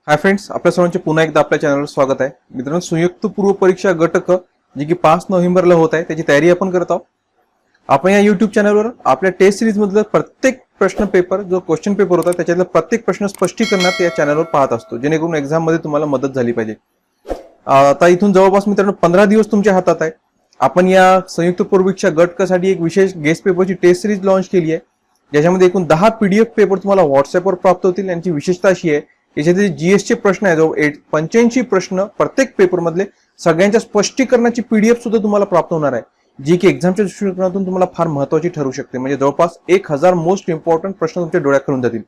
Hi friends, आपल्या सर्वांचे पुन्हा एकदा आपल्या चॅनलवर स्वागत आहे. मित्रांनो, संयुक्त पूर्व परीक्षा गट क जी की 5 नोव्हेंबरला होत आहे त्याची तयारी आपण करत आहोत. आपण या YouTube चॅनलवर आपल्या टेस्ट सिरीज मधलं प्रत्येक प्रश्न पेपर जो क्वेश्चन पेपर होता त्याच्यातलं प्रत्येक प्रश्न स्पष्टीकरणात या चॅनलवर पाहत असतो, जेणेकरून एक्झाम मध्ये तुम्हाला मदत झाली पाहिजे. आता इथून जवळपास मित्रांनो 15 दिवस तुमच्या हातात आहे. आपण या संयुक्त पूर्व परीक्षा गट क साठी एक विशेष गेस्ट पेपरची टेस्ट सिरीज लॉन्च केली आहे, ज्याच्यामध्ये एकूण 10 PDF पेपर तुम्हाला व्हॉट्सअपवर प्राप्त होतील. यांची विशेषता अशी आहे, याच्यातील जीएसचे प्रश्न आहे जो 85 प्रश्न प्रत्येक पेपर मधले सगळ्यांच्या स्पष्टीकरणाची PDF सुद्धा तुम्हाला प्राप्त होणार आहे, जी की एक्झामच्या दृष्टिकोनातून तुम्हाला फार महत्त्वाची ठरू शकते. म्हणजे जवळपास 1000 मोस्ट इम्पॉर्टंट प्रश्न तुमच्या डोळ्यात करून जातील.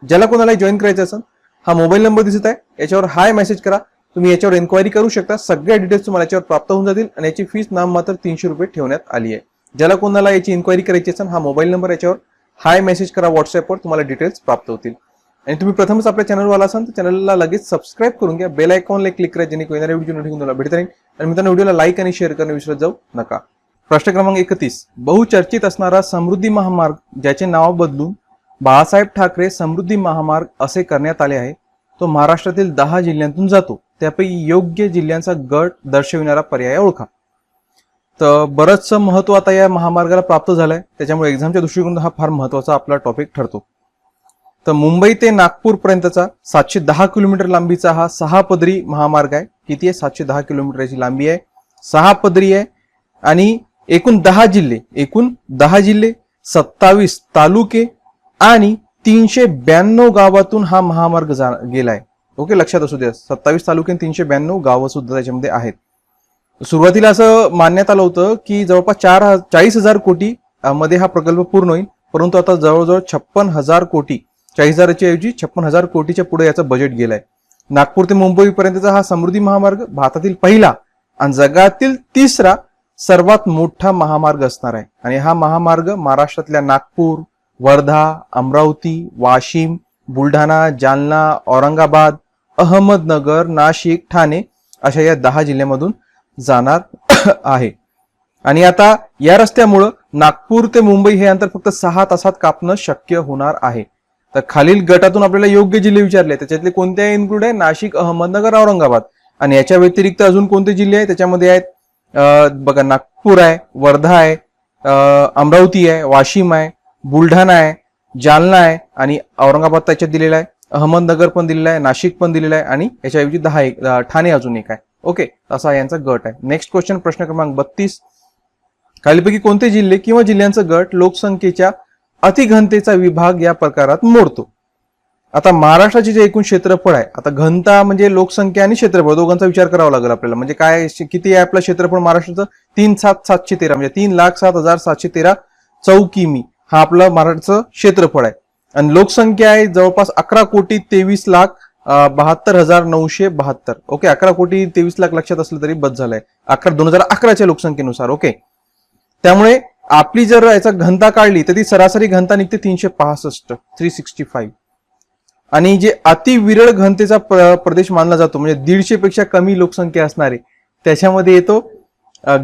ज्याला कोणाला जॉईन करायचं असेल, हा मोबाईल नंबर दिसत आहे, याच्यावर हाय मेसेज करा. तुम्ही याच्यावर एन्क्वायरी करू शकता. सगळ्या डिटेल्स तुम्हाला याच्यावर प्राप्त होऊन जातील आणि याची फीस नाममात्र 300 रुपये ठेवण्यात आली आहे. ज्याला कोणाला याची इन्क्वायरी करायची असेल, हा मोबाईल नंबर याच्यावर हाय मेसेज करा व्हॉट्सअपवर, तुम्हाला डिटेल्स प्राप्त होतील. आणि तुम्ही प्रथमच आपल्या चॅनलवर आला असाल तर चॅनलला लगेच सबस्क्राईब करून घ्या. बेल आयकॉनला क्लिक करा, जेणेकरून येणाऱ्या व्हिडिओ नोटिफिकेशन तुम्हाला भेटत राहील. आणि मित्रांनो, व्हिडिओला लाईक आणि शेअर करणं विसरत जाऊ नका. प्रश्न क्रमांक 31. बहुचर्चित असणारा समृद्धी महामार्ग, ज्याचे नाव बदलून बाळासाहेब ठाकरे समृद्धी महामार्ग असे करण्यात आले आहे, तो महाराष्ट्रातील 10 जिल्ह्यांतून जातो. त्यापैकी योग्य जिल्ह्यांचा गट दर्शविणारा पर्याय ओळखा. तर बरंचसं महत्व आता या महामार्गाला प्राप्त झालंय, त्याच्यामुळे एक्झामच्या दृष्टिकोनातून हा फार महत्वाचा आपला टॉपिक ठरतो. तर मुंबई ते नागपूर पर्यंतचा 710 किलोमीटर लांबीचा हा 6 पदरी महामार्ग आहे. किती आहे? 710 किलोमीटरची लांबी आहे, 6 पदरी आहे आणि एकूण 10 जिल्हे 27 तालुके आणि 392 गावातून हा महामार्ग गेलाय. ओके, लक्षात असू द्या, 27 तालुके आणि 392 गावं सुद्धा त्याच्यामध्ये आहेत. सुरुवातीला असं मानण्यात आलं होतं की जवळपास 40,000 कोटी मध्ये हा प्रकल्प पूर्ण होईल, परंतु आता जवळजवळ 56,000 कोटी, 40,000च्या ऐवजी 56,000 कोटीच्या पुढे याचं बजेट गेलंय. नागपूर ते मुंबई पर्यंतचा हा समृद्धी महामार्ग भारतातील पहिला आणि जगातील 3रा सर्वात मोठा महामार्ग असणार आहे. आणि हा महामार्ग महाराष्ट्रातल्या नागपूर, वर्धा, अमरावती, वाशिम, बुलढाणा, जालना, औरंगाबाद, अहमदनगर, नाशिक, ठाणे अशा या 10 जिल्ह्यांमधून जाणार आहे. आणि आता या रस्त्यामुळे नागपूर ते मुंबई हे अंतर फक्त 6 तासात कापणं शक्य होणार आहे. तर खालील गटातून आपल्याला योग्य जिल्हे विचारले, त्याच्यातले कोणते इन्क्लूड आहे? नाशिक, अहमदनगर, औरंगाबाद. आणि याच्या व्यतिरिक्त अजून कोणते जिल्हे आहेत त्याच्यामध्ये आहेत? बघा, नागपूर आहे, वर्धा आहे, अमरावती आहे, वाशिम आहे, बुलढाणा आहे, जालना आहे आणि औरंगाबाद त्याच्यात दिलेला आहे, अहमदनगर पण दिलेला आहे, नाशिक पण दिलेला आहे आणि याच्याऐवजी 10 ठाणे अजून एक आहे. ओके, असा यांचा गट आहे. नेक्स्ट क्वेश्चन, प्रश्न क्रमांक 32. खालीलपैकी कोणते जिल्हे किंवा जिल्ह्यांचा गट लोकसंख्येच्या अतिघनतेचा विभाग या प्रकारात मोडतो? आता महाराष्ट्राचे जे एकूण क्षेत्रफळ आहे, आता घनता म्हणजे लोकसंख्या आणि क्षेत्रफळ दोघांचा विचार करावा लागेल आपल्याला. म्हणजे काय, किती आहे आपलं क्षेत्रफळ महाराष्ट्राचं? 3,713 म्हणजे 3,07,713 चौकिमी हा आपलं महाराष्ट्राचं क्षेत्रफळ आहे. आणि लोकसंख्या आहे जवळपास 11,23,72,972. ओके, 11,23,00,000 लक्षात असलं तरी बस झालंय, 2011च्या लोकसंख्येनुसार. ओके, त्यामुळे आपली जर याचा घनता काढली तर ती सरासरी घनता निघते 365. आणि जे अतिविरळ घनतेचा प्रदेश मानला जातो, म्हणजे 150 पेक्षा कमी लोकसंख्या असणारे, त्याच्यामध्ये येतो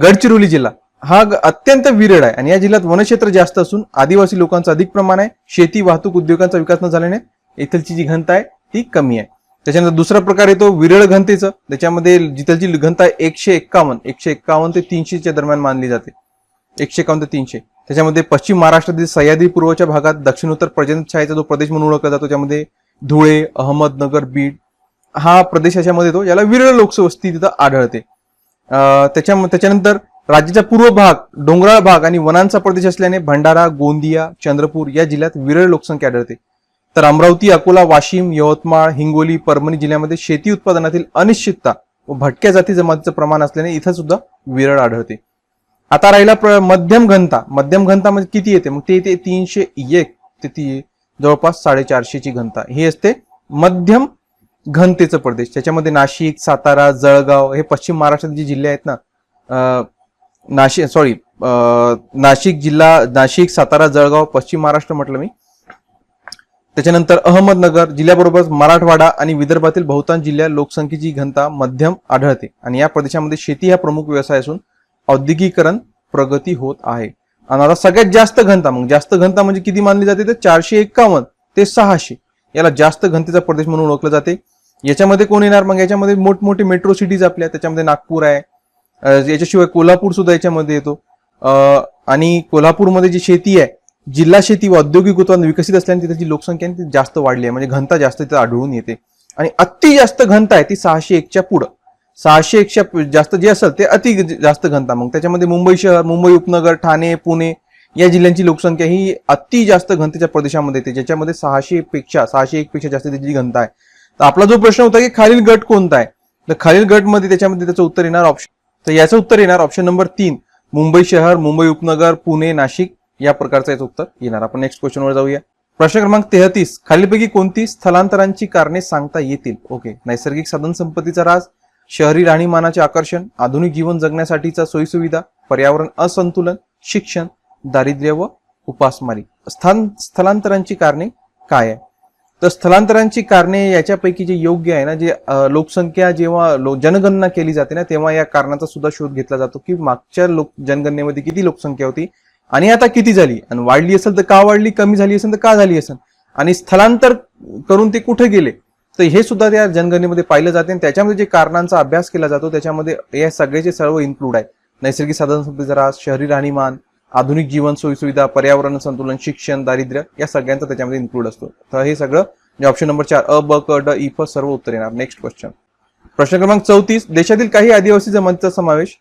गडचिरोली जिल्हा. हा अत्यंत विरळ आहे आणि या जिल्ह्यात वनक्षेत्र जास्त असून आदिवासी लोकांचं अधिक प्रमाण आहे. शेती, वाहतूक, उद्योगांचा विकास न झाल्याने इथलची जी घनता आहे ती कमी आहे. त्याच्यानंतर दुसरा प्रकार येतो विरळ घनतेचं, त्याच्यामध्ये जिथलची घनता 151 ते 300च्या दरम्यान मानली जाते. 151 ते 300. त्याच्यामध्ये पश्चिम महाराष्ट्रातील सह्याद्री पूर्वच्या भागात दक्षिणोत्तर पर्जन्यछायेचा जो प्रदेश म्हणून ओळखला जातो, त्यामध्ये धुळे, अहमदनगर, बीड हा प्रदेश याच्यामध्ये येतो. याला विरळ लोकवस्ती तिथं आढळते. त्याच्यानंतर राज्याचा पूर्व भाग डोंगराळ भाग आणि वनांचा प्रदेश असल्याने भंडारा, गोंदिया, चंद्रपूर या जिल्ह्यात विरळ लोकसंख्या आढळते. तर अमरावती, अकोला, वाशिम, यवतमाळ, हिंगोली, परभणी जिल्ह्यामध्ये शेती उत्पादनातील अनिश्चितता व भटक्या जाती जमातीचं प्रमाण असल्याने इथं सुद्धा विरळ आढळते. आता राहिला मध्यम घनता. मध्यम घनता म्हणजे किती येते? मग ते येते 301 ते जवळपास 450ची घनता. ही असते मध्यम घनतेचं प्रदेश. त्याच्यामध्ये नाशिक, सातारा, जळगाव हे पश्चिम महाराष्ट्रात जे जिल्हे आहेत ना, नाशिक जिल्हा, नाशिक, सातारा, जळगाव पश्चिम महाराष्ट्र म्हटलं मी. त्याच्यानंतर अहमदनगर जिल्ह्याबरोबर मराठवाडा आणि विदर्भातील बहुतांश जिल्ह्यात लोकसंख्येची घनता मध्यम आढळते आणि या प्रदेशामध्ये शेती हा प्रमुख व्यवसाय असून औद्योगिकीकरण प्रगती होत आहे. आणि आता सगळ्यात जास्त घनता, मग जास्त घनता म्हणजे किती मानली जाते? तर 451 ते 600 याला जास्त घनतेचा प्रदेश म्हणून ओळखलं जाते. याच्यामध्ये कोण येणार? मग याच्यामध्ये मोठमोठे मेट्रो सिटीज आपल्या, त्याच्यामध्ये नागपूर आहे, याच्याशिवाय कोल्हापूर सुद्धा याच्यामध्ये येतो. आणि कोल्हापूरमध्ये जी शेती आहे, जिल्हा शेती व औद्योगिक उत्पादन विकसित असल्याने तिथे जी लोकसंख्या आहे ती जास्त वाढली आहे, म्हणजे घनता जास्त तिथे आढळून येते. आणि अति जास्त घनता आहे ती 601च्या पुढं, 601च्या जास्त जे असेल ते अति जास्त घनता. मग त्याच्यामध्ये मुंबई शहर, मुंबई उपनगर, ठाणे, पुणे या जिल्ह्यांची लोकसंख्या ही अति जास्त घनतेच्या प्रदेशामध्ये येते, ज्याच्यामध्ये 601 पेक्षा जास्त त्याची घनता आहे. तर आपला जो प्रश्न होता की खालील गट कोणता आहे, तर खालील गटमध्ये त्याच्यामध्ये त्याचं उत्तर येणार ऑप्शन, तर याचं उत्तर येणार ऑप्शन नंबर 3, मुंबई शहर, मुंबई उपनगर, पुणे, नाशिक या प्रकारचं याचं उत्तर येणार. आपण नेक्स्ट क्वेश्चनवर जाऊया. प्रश्न क्रमांक 33, खालीलपैकी कोणती स्थलांतरांची कारणे सांगता येतील? ओके, नैसर्गिक साधन संपत्तीचा राज, शहरी राहणीमानाचे आकर्षण, आधुनिक जीवन जगण्यासाठीचा सोयीसुविधा, पर्यावरण असंतुलन, शिक्षण, दारिद्र्य व उपासमारी. स्थलांतरांची कारणे काय आहे? तर स्थलांतरांची कारणे याच्यापैकी जे योग्य आहे ना, जे लोकसंख्या जेव्हा जनगणना केली जाते ना, तेव्हा या कारणाचा सुद्धा शोध घेतला जातो की मागच्या जनगणनेमध्ये किती लोकसंख्या होती आणि आता किती झाली, आणि वाढली असेल तर का वाढली, कमी झाली असेल तर का झाली असेल, आणि स्थलांतर करून ते कुठे गेले, तर हे सुद्धा त्या जनगणनेमध्ये पाहिलं जाते. आणि त्याच्यामध्ये जे कारणांचा अभ्यास केला जातो त्याच्यामध्ये या सगळ्याचे सर्व इन्क्लूड आहे. नैसर्गिक साधन संपत्तीचा ऱ्हास, शहरी राहणीमान, आधुनिक जीवन सोयीसुविधा, पर्यावरण संतुलन, शिक्षण, दारिद्र्य या सगळ्यांचा त्याच्यामध्ये इन्क्लूड असतो. तर हे सगळं ऑप्शन नंबर 4 अ, ब, क, ड, इ, फ सर्व उत्तर येणार. नेक्स्ट क्वेश्चन, प्रश्न क्रमांक 34, देशातील काही आदिवासी जमातीचा समावेश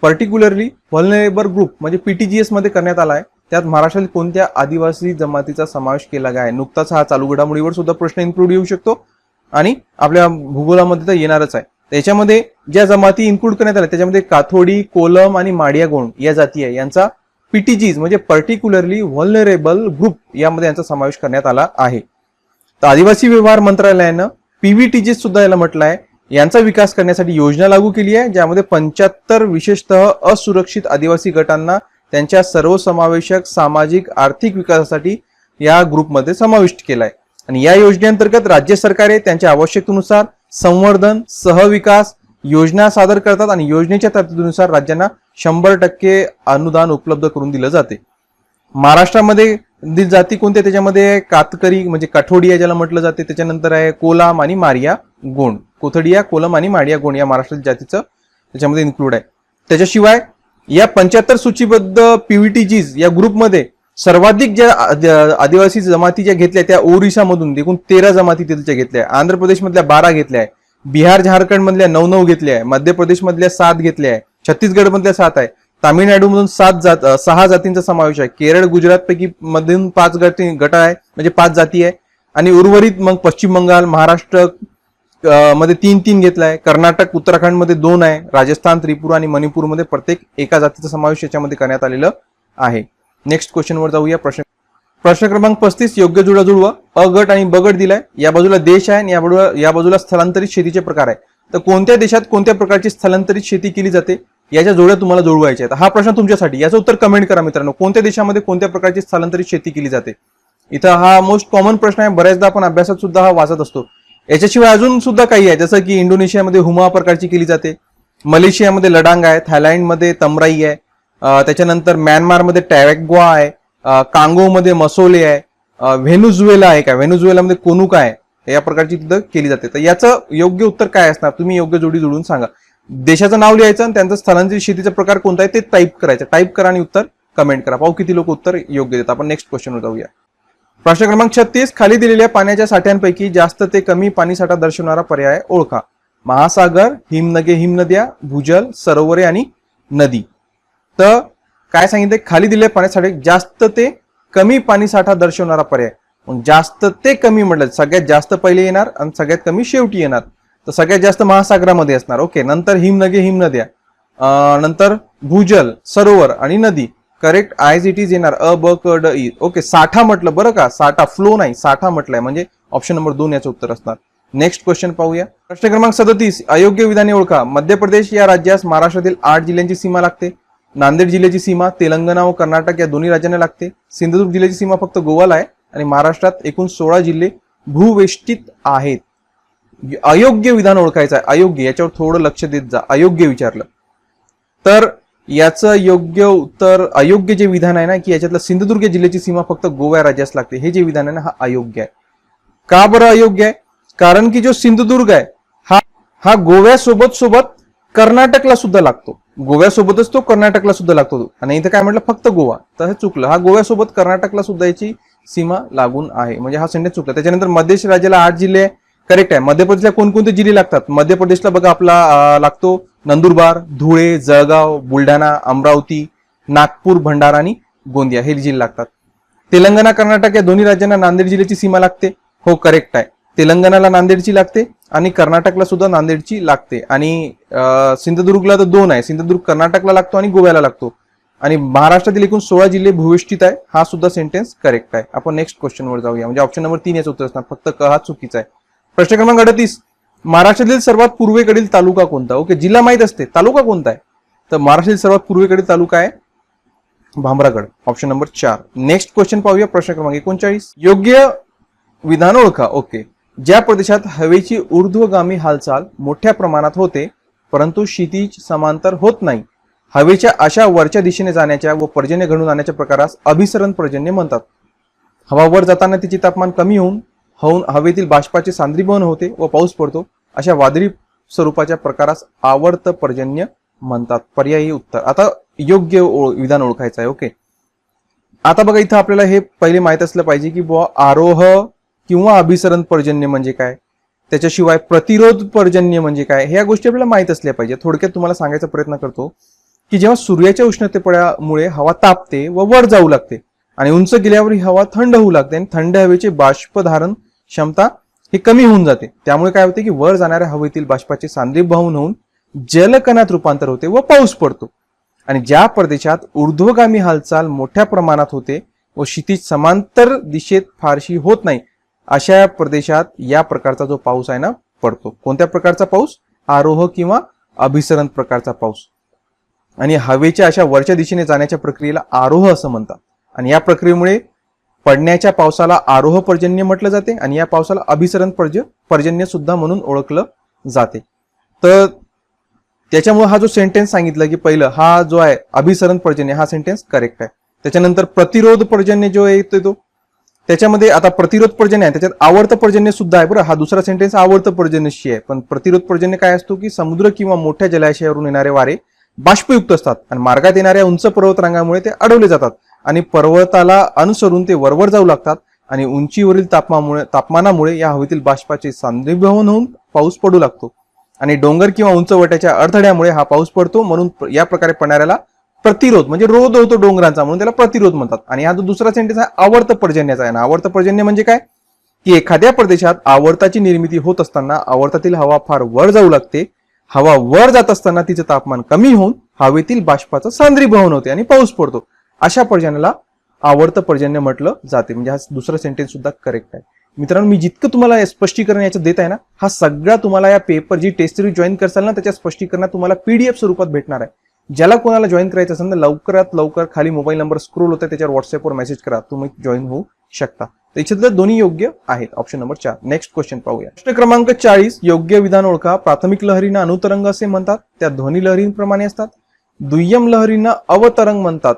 पर्टिक्युलरली व्हल्नरेबल ग्रुप म्हणजे पीटीजीएस मध्ये करण्यात आला आहे. त्यात महाराष्ट्रातील कोणत्या आदिवासी जमातीचा समावेश केला आहे? नुकताच हा चालू घडामोडीवर सुद्धा प्रश्न इन्क्लूड येऊ शकतो आणि आपल्या भूगोलामध्ये तर येणारच आहे. त्याच्यामध्ये ज्या जमाती इन्क्लूड करण्यात आल्या त्याच्यामध्ये काथोडी, कोलम आणि माडिया गोंड या जाती आहे. यांचा पीटीजीज म्हणजे पर्टिक्युलरली व्हल्नरेबल ग्रुप यामध्ये यांचा समावेश करण्यात आला आहे. तर आदिवासी व्यवहार मंत्रालयानं पीव्हीटीजीज सुद्धा याला म्हटलं आहे. यांचा विकास करण्यासाठी योजना लागू केली आहे, ज्यामध्ये 75 विशेषतः असुरक्षित आदिवासी गटांना त्यांच्या सर्वसमावेशक सामाजिक आर्थिक विकासासाठी या ग्रुपमध्ये समाविष्ट केला आहे. आणि या योजनेअंतर्गत राज्य सरकारे त्यांच्या आवश्यकतेनुसार संवर्धन, सहविकास योजना सादर करतात आणि योजनेच्या तरतुदीनुसार राज्यांना 100% अनुदान उपलब्ध करून दिलं जाते. महाराष्ट्रामध्ये जाती कोणत्या? त्याच्यामध्ये कातकरी म्हणजे काठोडिया ज्याला म्हटलं जाते, त्याच्यानंतर आहे कोलाम आणि मारिया गोंड. कोथडिया, कोलम आणि मारिया गोंड या महाराष्ट्रातील जातीचं त्याच्यामध्ये इन्क्लूड आहे. त्याच्याशिवाय या 75 सूचीबद्ध पीव्हीटीजीज या ग्रुपमध्ये सर्वाधिक ज्या आदिवासी जमाती ज्या घेतल्या त्या ओरिसामधून एकूण 13 जमाती तिथल्या घेतल्या आहे. आंध्र प्रदेशमधल्या 12 घेतल्या आहे, बिहार झारखंड मधल्या 9 घेतल्या आहे, मध्य प्रदेशमधल्या 7 घेतल्या आहे, छत्तीसगड मधल्या 7 आहे, तामिळनाडूमधून 6 जातींचा समावेश आहे, केरळ गुजरात पैकी मधून 5 गट आहे म्हणजे 5 जाती आहे, आणि उर्वरित मग पश्चिम बंगाल, महाराष्ट्र मध्ये 3 घेतलाय, कर्नाटक उत्तराखंड मध्ये 2 आहे, राजस्थान, त्रिपुरा आणि मणिपूरमध्ये प्रत्येक एका जातीचा समावेश याच्यामध्ये करण्यात आलेलं आहे. नेक्स्ट क्वेश्चनवर जाऊया. प्रश्न क्रमांक 35, योग्य जुळा जुळवा. अ गट आणि ब गट दिलाय, या बाजूला देश आहे आणि या बाजूला स्थलांतरित शेतीचे प्रकार आहे. तर कोणत्या देशात कोणत्या प्रकारची स्थलांतरित शेती केली जाते याच्या जोड्या तुम्हाला जुळवायच्या आहेत. हा प्रश्न तुमच्यासाठी, याचं उत्तर कमेंट करा मित्रांनो. कोणत्या देशामध्ये कोणत्या प्रकारची स्थलांतरित शेती केली जाते? इथं हा मोस्ट कॉमन प्रश्न आहे, बऱ्याचदा आपण अभ्यासात सुद्धा हा वाचत असतो. याच्याशिवाय अजून सुद्धा काही आहे, जसं की इंडोनेशियामध्ये हुमा प्रकारची केली जाते, मलेशियामध्ये लडांग आहे, थायलंडमध्ये तमराई आहे, त्याच्यानंतर म्यानमारमध्ये टॅवेग्वा आहे, कांगोमध्ये मसोले आहे, व्हेनेझुएला आहे का, व्हेनेझुएलामध्ये कोनुका आहे, या प्रकारची तिथं केली जाते. तर याचं योग्य उत्तर काय असणार? तुम्ही योग्य जोडी जोडून सांगा. देशाचं नाव लिहायचं आणि त्यांचा स्थलांतरित शेतीचा प्रकार कोणता आहे ते टाईप करायचं. टाईप करा आणि उत्तर कमेंट करा. पाहू किती लोक उत्तर योग्य देतात. आपण नेक्स्ट क्वेश्चनवर जाऊया. प्रश्न क्रमांक 36, खाली दिलेल्या पाण्याच्या साठ्यांपैकी जास्त ते कमी पाणी साठा दर्शवणारा पर्याय ओळखा. महासागर, हिमनद्या, भूजल, सरोवरे आणि नदी. तर काय सांगितले? खाली दिलेल्या पाण्यासाठी जास्त ते कमी पाणी साठा दर्शवणारा पर्याय. मग जास्त ते कमी म्हटलं सगळ्यात जास्त पहिले येणार आणि सगळ्यात कमी शेवटी येणार. तर सगळ्यात जास्त महासागरामध्ये असणार. ओके, नंतर हिमनद्या, नंतर भूजल, सरोवर आणि नदी. करेक्ट ॲज इट इज येणार अ, ब, क, ड, इ. ओके, साठा म्हटलं बरं का, साठा फ्लो नाही, साठा म्हटलंय म्हणजे ऑप्शन नंबर 2 याचं उत्तर असणार. नेक्स्ट क्वेश्चन पाहूया. प्रश्न क्रमांक 37, अयोग्य विधाने ओळखा. मध्य प्रदेश या राज्यास महाराष्ट्रातील 8 जिल्ह्यांची सीमा लागते. नांदेड जिल्ह्याची सीमा तेलंगणा व कर्नाटक या दोन्ही राज्यांना लागते. सिंधुदुर्ग जिल्ह्याची सीमा फक्त गोवाला आहे आणि महाराष्ट्रात एकूण 16 जिल्हे भूवेष्टित आहेत. अयोग्य विधान ओळखायचं आहे. अयोग्य, याच्यावर थोडं लक्ष देत जा. अयोग्य विचारलं तर याचं योग्य उत्तर, अयोग्य जे विधान आहे ना की याच्यातलं सिंधुदुर्ग जिल्ह्याची सीमा फक्त गोवा राज्यास लागते, हे जे विधान आहे ना हा अयोग्य आहे. का बरं अयोग्य आहे? कारण की जो सिंधुदुर्ग आहे हा गोव्यासोबत सोबत कर्नाटकला सुद्धा लागतो, गोव्यासोबतच तो कर्नाटकला सुद्धा लागतो. आणि इथं काय म्हटलं फक्त गोवा, तर हे चुकलं. हा गोव्यासोबत कर्नाटकला सुद्धा याची सीमा लागून आहे, म्हणजे हा सेंटेन्स चुकला. त्याच्यानंतर मध्य राज्याला 8 जिल्हे करेक्ट आहे. मध्य प्रदेशला कोणकोणते जिल्हे लागतात? मध्य प्रदेशला बघा आपला लागतो नंदुरबार, धुळे, जळगाव, बुलढाणा, अमरावती, नागपूर, भंडारा आणि गोंदिया हे जिल्हे लागतात. तेलंगणा, कर्नाटक या दोन्ही राज्यांना नांदेड जिल्ह्याची सीमा लागते. हो करेक्ट आहे. तेलंगणाला नांदेडची लागते आणि कर्नाटकला सुद्धा नांदेडची लागते. आणि सिंधुदुर्गला तर 2 आहे, सिंधुदुर्ग कर्नाटकला लागतो आणि गोव्याला लागतो. आणि महाराष्ट्रातील एकूण 16 जिल्हे भूविष्ठित आहे. हा सुद्धा सेंटेन्स करेक्ट आहे. आपण नेक्स्ट क्वेश्चन वर जाऊया, म्हणजे ऑप्शन नंबर 3 याचं उत्तर असणार, फक्त क हा चुकीचा आहे. प्रश्न क्रमांक 38, महाराष्ट्रातील सर्वात पूर्वेकडील तालुका कोणता? ओके, जिल्हा माहित असते, तालुका कोणता आहे? तर महाराष्ट्रातील सर्वात पूर्वेकडील तालुका आहे Bhamragad, option number 4. Next question पाहूया, प्रश्न क्रमांक 39, योग्य विधान ओळखा. ओके, ज्या प्रदेशात हवेची ऊर्ध्वगामी हालचाल मोठ्या प्रमाणात होते परंतु क्षितिज समांतर होत नाही, हवेच्या अशा वरच्या दिशेने जाण्याच्या व पर्जन्य घडून आणण्याच्या प्रकारास अभिसरण पर्जन्य म्हणतात. हवा वर जाताना तिचे तापमान कमी होऊन हवेतील बाष्पाचे सांद्रीभवन होते व पाऊस पडतो, अशा वादळी स्वरूपाच्या प्रकारास आवर्त पर्जन्य म्हणतात. पर्यायी उत्तर. आता योग्य विधान ओळखायचं आहे. ओके, आता बघा इथं आपल्याला हे पहिले माहित असलं पाहिजे की बुवा आरोह किंवा अभिसरण पर्जन्य म्हणजे काय, त्याच्याशिवाय प्रतिरोध पर्जन्य म्हणजे काय, ह्या गोष्टी आपल्याला माहित असल्या पाहिजे. थोडक्यात तुम्हाला सांगायचा प्रयत्न करतो की जेव्हा सूर्याच्या उष्णतेमुळे हवा तापते व वर जाऊ लागते आणि उंच गेल्यावर ही हवा थंड होऊ लागते आणि थंड हवेचे बाष्प धारण क्षमता हे कमी होऊन जाते. त्यामुळे काय होते की वर जाणाऱ्या हवेतील बाष्पाचे सांद्रीभवन होऊन जलकणात रूपांतर होते व पाऊस पडतो. आणि ज्या प्रदेशात ऊर्ध्वगामी हालचाल मोठ्या प्रमाणात होते व क्षितिज समांतर दिशेत फारशी होत नाही, अशा प्रदेशात या प्रकारचा जो पाऊस आहे ना पडतो. कोणत्या प्रकारचा पाऊस? आरोह किंवा अभिसरण प्रकारचा पाऊस. आणि हवेच्या अशा वरच्या दिशेने जाण्याच्या प्रक्रियेला आरोह असं म्हणतात. आणि या प्रक्रियेमुळे पडण्याच्या पावसाला आरोह पर्जन्य म्हटलं जाते आणि या पावसाला अभिसरण पर्जन्य सुद्धा म्हणून ओळखलं जाते. तर त्याच्यामुळे हा जो सेंटेन्स सांगितलं की पहिलं हा जो आहे अभिसरण पर्जन्य, हा सेंटेन्स करेक्ट आहे. त्याच्यानंतर प्रतिरोध पर्जन्य जो येतो तो त्याच्यामध्ये आता प्रतिरोध पर्जन्य आहे, त्याच्यात आवर्त पर्जन्य सुद्धा आहे बरं. हा दुसरा सेंटेन्स आवर्त पर्जन्यशी आहे. पण प्रतिरोध पर्जन्य काय असतो की समुद्र किंवा मोठ्या जलाशयावरून येणारे वारे बाष्पयुक्त असतात आणि मार्गात येणाऱ्या उंच पर्वत रांगामुळे ते अडवले जातात आणि पर्वताला अनुसरून ते वरवर जाऊ लागतात आणि उंचीवरील तापमानामुळे या हवेतील बाष्पाचे सांद्रीभवन होऊन पाऊस पडू लागतो आणि डोंगर किंवा उंचवट्याच्या अडथळ्यामुळे हा पाऊस पडतो. म्हणून या प्रकारे पडणाऱ्याला प्रतिरोध म्हणजे रोध होतो डोंगरांचा, म्हणून त्याला प्रतिरोध म्हणतात. आणि हा जो दुसरा सेंटेन्स आहे आवर्त पर्जन्याचा आहे ना. आवर्त पर्जन्य म्हणजे काय की एखाद्या प्रदेशात आवर्ताची निर्मिती होत असताना आवर्तातील हवा फार वर जाऊ लागते, हवा वर जात असताना तिचं तापमान कमी होऊन हवेतील बाष्पाचं सांद्रीभवन होते आणि पाऊस पडतो, अशा पर्जन्याला आवर्त पर्जन्य म्हटलं जाते. म्हणजे हा दुसरा सेंटेन्स सुद्धा करेक्ट आहे. मित्रांनो, मी जितकं तुम्हाला स्पष्टीकरण याचं देत आहे ना, हा सगळा तुम्हाला या पेपर जी टेस्ट सिरीज जॉईन करसाल ना त्याच्या स्पष्टीकरणात तुम्हाला पीडीएफ स्वरूपात भेटणार आहे. ज्याला कोणाला जॉईन करायचं असेल तर लवकरात लवकर खाली मोबाईल नंबर स्क्रोल होता त्याच्यावर व्हॉट्सअपवर मेसेज करा, तुम्ही जॉईन होऊ शकता. त्याच्यातलं दोन्ही योग्य आहेत, ऑप्शन नंबर 4. नेक्स्ट क्वेश्चन पाहूया. प्रश्न क्रमांक 40, योग्य विधान ओळखा. प्राथमिक लहरींना अनुतरंग असे म्हणतात, त्या ध्वनी लहरींप्रमाणे असतात. दुय्यम लहरींना अवतरंग म्हणतात,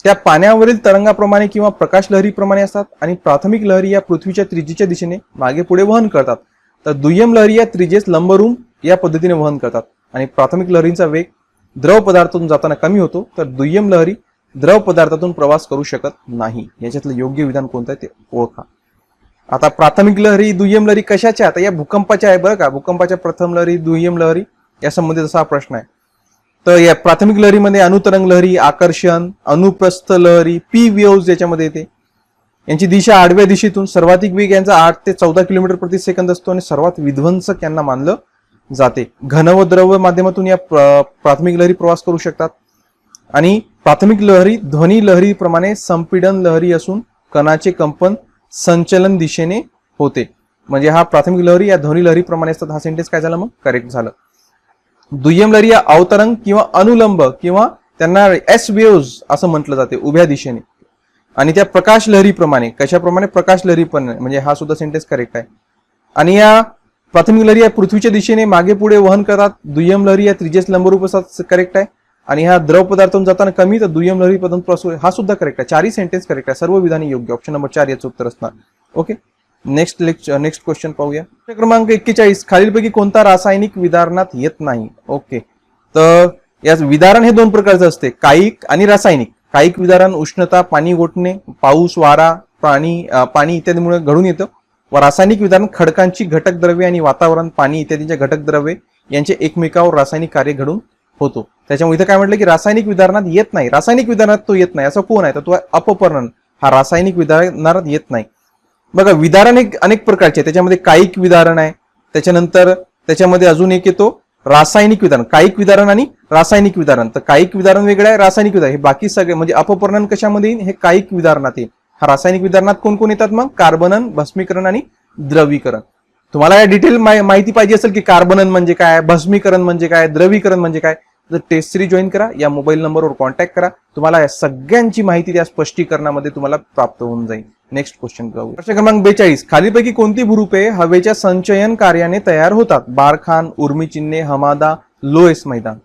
त्या पाण्यावरील तरंगाप्रमाणे किंवा प्रकाश लहरीप्रमाणे असतात. आणि प्राथमिक लहरी या पृथ्वीच्या त्रिज्येच्या दिशेने मागे पुढे वहन करतात, तर दुय्यम लहरी या त्रिज्येस लंबरूप या पद्धतीने वहन करतात. आणि प्राथमिक लहरींचा वेग द्रव पदार्थातून जाताना कमी होतो, तर दुय्यम लहरी द्रव पदार्थातून प्रवास करू शकत नाही. याच्यातलं योग्य विधान कोणतं आहे ते ओळखा. आता प्राथमिक लहरी दुय्यम लहरी कशाच्या? आता या भूकंपाच्या आहे बरं का. भूकंपाच्या प्रथम लहरी दुय्यम लहरी या संबंधित असा प्रश्न आहे. तर या प्राथमिक लहरीमध्ये अनुतरंग लहरी, आकर्षण, अनुप्रस्थ लहरी, पी वेव्हज याच्यामध्ये येते. यांची दिशा आडव्या दिशेतून, सर्वाधिक वेग यांचा 8 ते 14 किलोमीटर प्रति सेकंद असतो आणि सर्वात विध्वंसक यांना मानलं जाते. घन व द्रव्य माध्यमातून या प्राथमिक लहरी प्रवास करू शकतात. आणि प्राथमिक लहरी ध्वनी लहरीप्रमाणे संपीडन लहरी असून कणाचे कंपन संचलन दिशेने होते. म्हणजे हा प्राथमिक लहरी या ध्वनी लहरीप्रमाणे असतात. हा सेंटेन्स काय झाला मग? करेक्ट झालं. दुय्यम लहरी या अवतरंग किंवा अनुलंब किंवा त्यांना एस वेव्हज असं म्हटलं जाते, उभ्या दिशेने. आणि त्या प्रकाश लहरीप्रमाणे, कशाप्रमाणे? प्रकाश लहरीप्रमाणे, म्हणजे हा सुद्धा सेंटेन्स करेक्ट आहे. आणि या प्राथमिक लहरी या पृथ्वीच्या दिशेने मागे पुढे वहन करतात. दुय्यम लहरी या त्रिज्येस लंबरूप असतात, करेक्ट आहे. आणि हा द्रव पदार्थातून जाताना कमी, तर दुय्यम लहरी पदार्थ हा सुद्धा करेक्ट आहे. 4ही सेंटेन्स करेक्ट आहे. सर्व विधाने योग्य. ऑप्शन नंबर 4 याचं उत्तर असणार. ओके, नेक्स्ट क्वेश्चन पाहूया. क्रमांक 41, खालीलपैकी कोणता रासायनिक विदारणात येत नाही? ओके, तर या विदारण हे दोन प्रकारचं असते, कायिक आणि रासायनिक. कायिक विदारण उष्णता, पाणी गोठणे, पाऊस, वारा, पाणी इत्यादीमुळे घडून येतं. व रासायनिक विदारण खडकांची घटक द्रव्ये आणि वातावरण, पाणी इत्यादींच्या घटक द्रव्ये यांचे एकमेकावर रासायनिक कार्य घडून होतो. त्याच्यामुळे इथं काय म्हटलं की रासायनिक विदारणात येत नाही. रासायनिक विदारणात तो येत नाही, असं कोण आहे? तर तो अपपर्णन. हा रासायनिक विदारणात येत नाही. बघा, विदारण एक अनेक प्रकारचे आहे. त्याच्यामध्ये कायिक विदारण आहे, त्याच्यानंतर त्याच्यामध्ये अजून एक येतो रासायनिक विदारण. कायिक विदारण आणि रासायनिक विदारण. तर कायिक विदारण वेगळं आहे, रासायनिक विदारण हे बाकी सगळे म्हणजे अपपर्णन कशामध्ये येईल? हे कायिक विदारणात येईल. हा रासायनिक विदारणात कोण कोण येतात मग? कार्बनन, भस्मीकरण आणि द्रवीकरण. तुम्हाला या डिटेल माहिती पाहिजे असेल की कार्बनन म्हणजे काय, भस्मीकरण म्हणजे काय, द्रवीकरण म्हणजे काय, तर टेस्ट सिरीज जॉईन करा, या मोबाईल नंबरवर कॉन्टॅक्ट करा. तुम्हाला या सगळ्यांची माहिती त्या स्पष्टीकरणामध्ये तुम्हाला प्राप्त होऊन जाईल. नेक्स्ट क्वेश्चन पाहू. प्रश्न क्रमांक 42, खालीपैकी कोणती भूरूपे हवेच्या संचयन कार्याने तयार होतात? बारखान, उर्मिचिन्हे, हमादा, लोएस मैदान.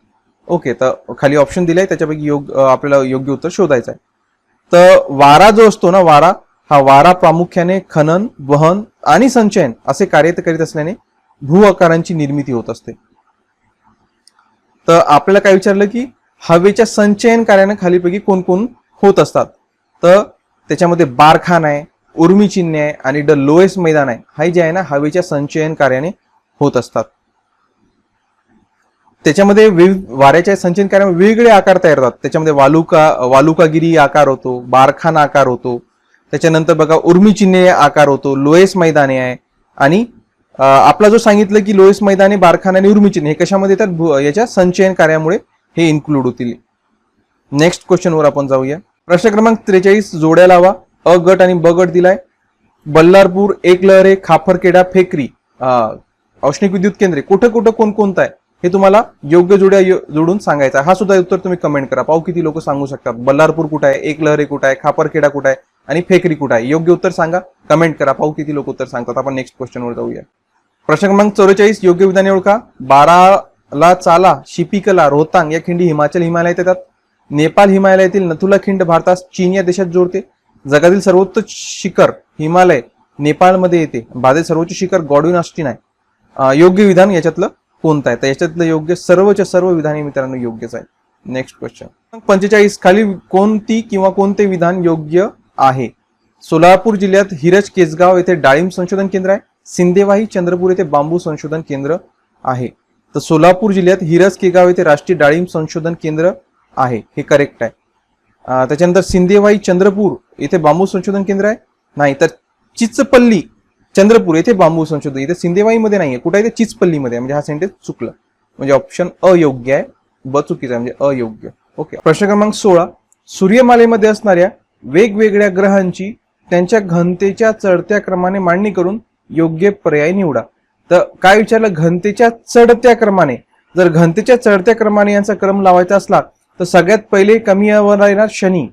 ओके, तर खाली ऑप्शन दिलाय, त्याच्यापैकी आपल्याला योग्य उत्तर शोधायचं आहे. तर वारा जो असतो ना, वारा प्रामुख्याने खनन, वहन आणि संचयन असे कार्य करीत असल्याने भू आकारांची निर्मिती होत असते. तर आपल्याला काय विचारलं की हवेच्या संचयन कार्याने खालीपैकी कोण कोण होत असतात? तर त्याच्यामध्ये बारखान आहे, उर्मिचिन्हे आहे आणि द लोएस्ट मैदान आहे. हा जे आहे ना, हवेच्या संचयन कार्याने होत असतात. त्याच्यामध्ये वाऱ्याच्या संचयन कार्यामुळे वेगवेगळे आकार तयार होतात. त्याच्यामध्ये वालुकागिरी आकार होतो, बारखान आकार होतो, त्याच्यानंतर बघा उर्मिचिन्हे आकार होतो, लोएस मैदाने आहे आणि आपला जो सांगितलं की लोएस मैदाने, बारखान आणि उर्मिचिन्हे हे कशामध्ये येतात? याच्या संचयन कार्यामुळे हे इन्क्लूड होतील. नेक्स्ट क्वेश्चन वर आपण जाऊया. प्रश्न क्रमांक 43, जोड्या लावा. अ गट आणि ब गट दिलाय. बल्लारपूर, एकलहरे, खापरखेडा, फेकरी औष्णिक विद्युत केंद्रे कुठं कुठं कोणतं आहे हे तुम्हाला योग्य जोड्या जोडून सांगायचं आहे. हा सुद्धा उत्तर तुम्ही कमेंट करा, पाहू किती लोक सांगू शकतात. बल्लारपूर कुठं आहे, एकलहरे कुठं आहे, खापरखेडा कुठं आहे आणि फेकरी कुठं आहे? योग्य उत्तर सांगा, कमेंट करा, पाहू किती लोक उत्तर सांगतात. आपण नेक्स्ट क्वेश्चन वर जाऊया. प्रश्न क्रमांक 44, योग्य विधाने ओळखा. बाराला चाला, शिपिकला, रोहतांग या खिंडी हिमाचल हिमालयात येतात. नेपाळ हिमालयातील नथुला खिंड भारतास चीन या देशात जोडते. जगातील सर्वोच्च शिखर हिमालय नेपाळमध्ये येते. भारतातील सर्वोच्च शिखर गॉडविन ऑस्टिन आहे. योग्य विधान याच्यातलं कोणतं आहे? तर याच्यातलं योग्य सर्वच्या सर्व विधाने मित्रांनो योग्यच आहे. नेक्स्ट क्वेश्चन 45, खाली कोणती किंवा कोणते विधान योग्य आहे? सोलापूर जिल्ह्यात हिरज केसगाव येथे डाळिंब संशोधन केंद्र आहे. सिंदेवाही, चंद्रपूर येथे बांबू संशोधन केंद्र आहे. तर सोलापूर जिल्ह्यात हिरज केसगाव येथे राष्ट्रीय डाळिंब संशोधन केंद्र आहे, हे करेक्ट आहे. त्याच्यानंतर सिंदेवाही, चंद्रपूर येथे बांबू संशोधन केंद्र आहे नाही. तर चिचपल्ली, चंद्रपूर येथे बांबू संशोधन, इथे सिंदेवाही मध्ये नाहीये, कुठे आहे? चिचपल्लीमध्ये. म्हणजे हा सेंटेन्स चुकलं, म्हणजे ऑप्शन अयोग्य आहे, ब चुकीचा आहे, म्हणजे अयोग्य. ओके. प्रश्न क्रमांक 16, सूर्यमालेमध्ये असणाऱ्या वेगवेगळ्या ग्रहांची त्यांच्या घनतेच्या चढत्या क्रमाने मांडणी करून योग्य पर्याय निवडा. तर काय विचारलं? घनतेच्या चढत्या क्रमाने. जर घनतेच्या चढत्या क्रमाने यांचा क्रम लावायचा असला तर सगळ्यात पहिले कमी येणार शनी,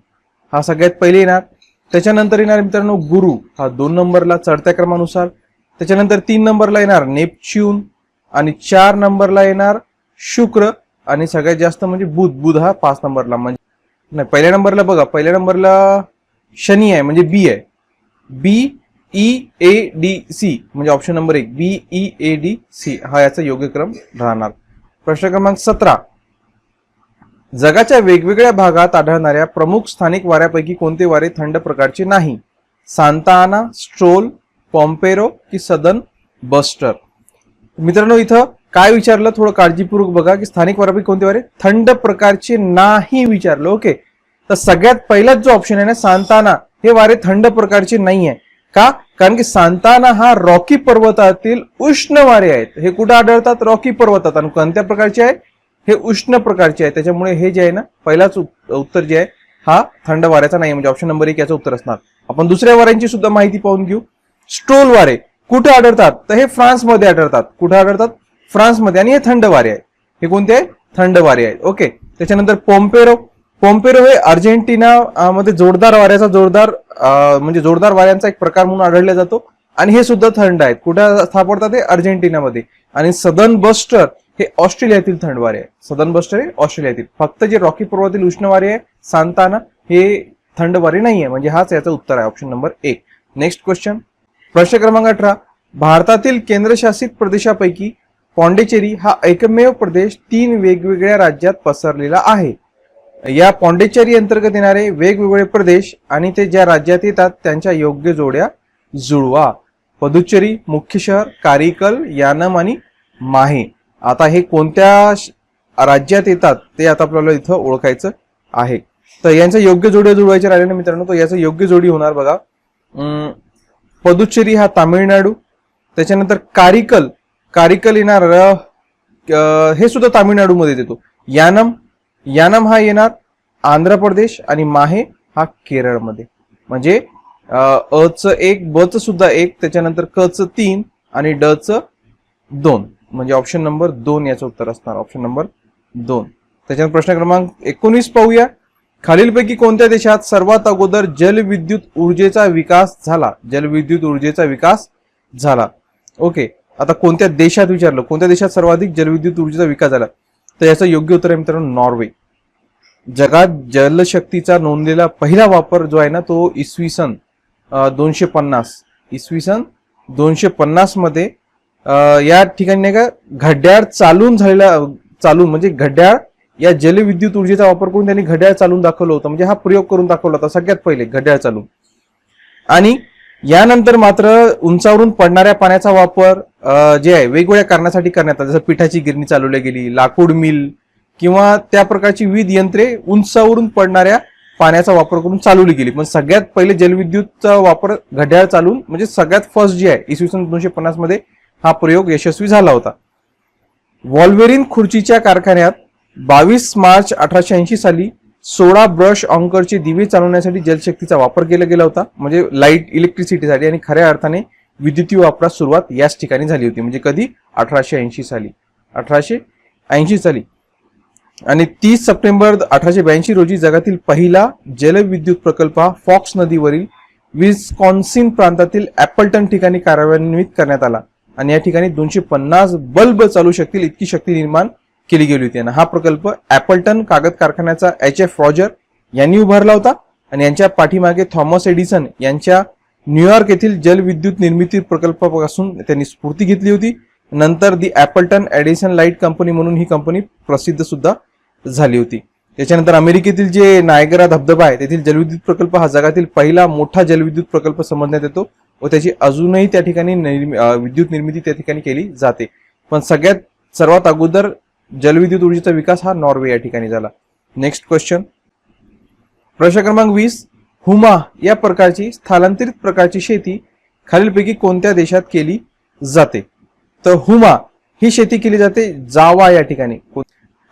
हा सगळ्यात पहिले येणार. त्याच्यानंतर येणार मित्रांनो गुरु, हा 2 नंबरला चढत्या क्रमानुसार. त्याच्यानंतर 3 नंबरला येणार नेपच्यून आणि 4 नंबरला येणार शुक्र आणि सगळ्यात जास्त म्हणजे बुध हा 5 नंबरला. म्हणजे नाही, पहिल्या नंबरला बघा, पहिल्या नंबरला शनी आहे म्हणजे बी आहे, BEADC म्हणजे ऑप्शन नंबर 1 BEADC हा याचा योग्य क्रम राहणार. प्रश्न क्रमांक 17, जगाच्या वेगवेगळ्या भागात आढळणाऱ्या प्रमुख स्थानिक वाऱ्यापैकी कोणते वारे थंड प्रकारचे नाही? सांता आना, स्ट्रोल, पॉम्पेरो की सदन बस्टर? मित्रांनो इथं काय विचारलं, थोडं काळजीपूर्वक बघा की स्थानिक वाऱ्यापैकी कोणते वारे थंड प्रकारचे नाही विचारलं. ओके, तर सगळ्यात पहिलाच जो ऑप्शन आहे ना सांता आना, हे वारे थंड प्रकारचे नाहीये. का? कारण की सांता आना हा रॉकी पर्वतातील उष्ण वारे आहेत. हे कुठे आढळतात? रॉकी पर्वतात. आणि कोणत्या प्रकारचे आहे? हे उष्ण प्रकारचे आहे. त्याच्यामुळे हे जे आहे ना, पहिलाच उत्तर जे आहे हा थंड वाऱ्याचा नाही, म्हणजे ऑप्शन नंबर 1 याचं उत्तर असणार. आपण दुसऱ्या वाऱ्यांची सुद्धा माहिती पाहून घेऊ. स्ट्रोल वारे कुठे आढळतात? तर हे फ्रान्समध्ये आढळतात. कुठे आढळतात? फ्रान्समध्ये. आणि हे थंड वारे आहेत. हे कोणते आहेत? थंड वारे आहेत. ओके. त्याच्यानंतर पॉम्पेरो हे अर्जेंटिना मध्ये जोरदार वाऱ्यांचा एक प्रकार म्हणून आढळला जातो आणि हे सुद्धा थंड आहेत. कुठे सापडतात? हे अर्जेंटिनामध्ये. आणि सदर्न बस्टर हे ऑस्ट्रेलियातील थंड वारे आहे. सदर्न बस्टर हे ऑस्ट्रेलियातील. फक्त जे रॉकी पर्वतातील उष्ण वारे आहे सांता आना हे थंड वारे नाहीये, म्हणजे हाच याचं उत्तर आहे, ऑप्शन नंबर 1. नेक्स्ट क्वेश्चन प्रश्न क्रमांक 18, भारतातील केंद्रशासित प्रदेशापैकी पॉंडिचेरी हा एकमेव प्रदेश 3 वेगवेगळ्या राज्यात पसरलेला आहे. या पॉंडिचेरी अंतर्गत येणारे वेगवेगळे प्रदेश आणि ते ज्या राज्यात येतात त्यांच्या योग्य जोड्या जुळवा. पुदुच्चेरी, मुख्य शहर, कारिकल, यानम आणि माहे. आता हे कोणत्या राज्यात येतात ते आता आपल्याला इथं ओळखायचं आहे. तर यांच्या योग्य जोड्या जुळवायच्या राहिल्या मित्रांनो. तर याचं योग्य जोडी होणार बघा, पुदुच्चेरी हा तामिळनाडू, त्याच्यानंतर कारिकल येणार हे सुद्धा तामिळनाडूमध्ये येतो. यानम हा येणार आंध्र प्रदेश आणि माहे हा केरळमध्ये. म्हणजे अ च 1, ब च सुद्धा 1, त्याच्यानंतर क च 3 आणि ड च 2, म्हणजे ऑप्शन नंबर 2 याचं उत्तर असणार, ऑप्शन नंबर 2. त्याच्यानंतर प्रश्न क्रमांक 19 पाहूया. खालीलपैकी कोणत्या देशात सर्वात अगोदर जलविद्युत ऊर्जेचा विकास झाला? ओके, आता कोणत्या देशात विचारलं, कोणत्या देशात सर्वाधिक जलविद्युत ऊर्जेचा विकास झाला? तर याचं योग्य उत्तर आहे मित्रांनो नॉर्वे. जगात जलशक्तीचा नोंदलेला पहिला वापर जो आहे ना तो इसवी सन 250 मध्ये या ठिकाणी नाही का घड्याळ चालून म्हणजे घड्याळ या जलविद्युत ऊर्जेचा वापर करून त्यांनी घड्याळ चालून दाखवलं होतं. म्हणजे हा प्रयोग करून दाखवला होता सगळ्यात पहिले घड्याळ चालून. आणि यानंतर मात्र उंचावरून पडणाऱ्या पाण्याचा वापर जे आहे वेगवेगळ्या कारणासाठी करण्यात आला. जसं पिठाची गिरणी चालवली गेली, लाकूड मिल किंवा त्या प्रकारची विविध यंत्रे उंचावरून पडणाऱ्या पाण्याचा वापर करून चालवली गेली. पण सगळ्यात पहिले जलविद्युतचा वापर घड्याळ चालून म्हणजे सगळ्यात फर्स्ट जे आहे इसवी सन 250 मध्ये हा प्रयोग यशस्वी झाला होता. वॉल्वेरिन खुर्चीच्या कारखान्यात 22 मार्च 1880 साली 16 ब्रश ऑंकरचे दिवे चालवण्यासाठी जलशक्तीचा वापर केला गेला होता. म्हणजे लाईट इलेक्ट्रिसिटीसाठी. आणि खऱ्या अर्थाने विद्युतीय वापरास सुरुवात याच ठिकाणी झाली होती. म्हणजे कधी 1880 साली. आणि 30 सप्टेंबर 1882 रोजी जगातील पहिला जलविद्युत प्रकल्प हा फॉक्स नदीवरील विस्कॉन्सिन प्रांतातील ॲपल्टन ठिकाणी कार्यान्वित करण्यात आला. आणि या ठिकाणी 250 बल्ब चालू शकतील इतकी शक्ती निर्माण केली गेली होती. आणि हा प्रकल्प ॲपल्टन कागद कारखान्याचा HF रॉजर यांनी उभारला होता. आणि यांच्या पाठीमागे थॉमस एडिसन यांच्या न्यूयॉर्क येथील जलविद्युत निर्मिती प्रकल्पापासून त्यांनी स्फूर्ती घेतली होती. नंतर दी ॲपल्टन एडिसन लाईट कंपनी म्हणून ही कंपनी प्रसिद्ध सुद्धा झाली होती. त्याच्यानंतर अमेरिकेतील जे नायगरा धबधबा आहे तेथील जलविद्युत प्रकल्प हा जगातील पहिला मोठा जलविद्युत प्रकल्प समजण्यात येतो व त्याची अजूनही त्या ठिकाणी विद्युत निर्मिती त्या ठिकाणी केली जाते. पण सर्वात अगोदर जलविद्युत ऊर्जेचा विकास हा नॉर्वे या ठिकाणी झाला. नेक्स्ट क्वेश्चन, प्रश्न क्रमांक 20, हुमा या प्रकारची स्थलांतरित प्रकारची शेती खालीलपैकी कोणत्या देशात केली जाते? तर हुमा ही शेती केली जाते जावा या ठिकाणी.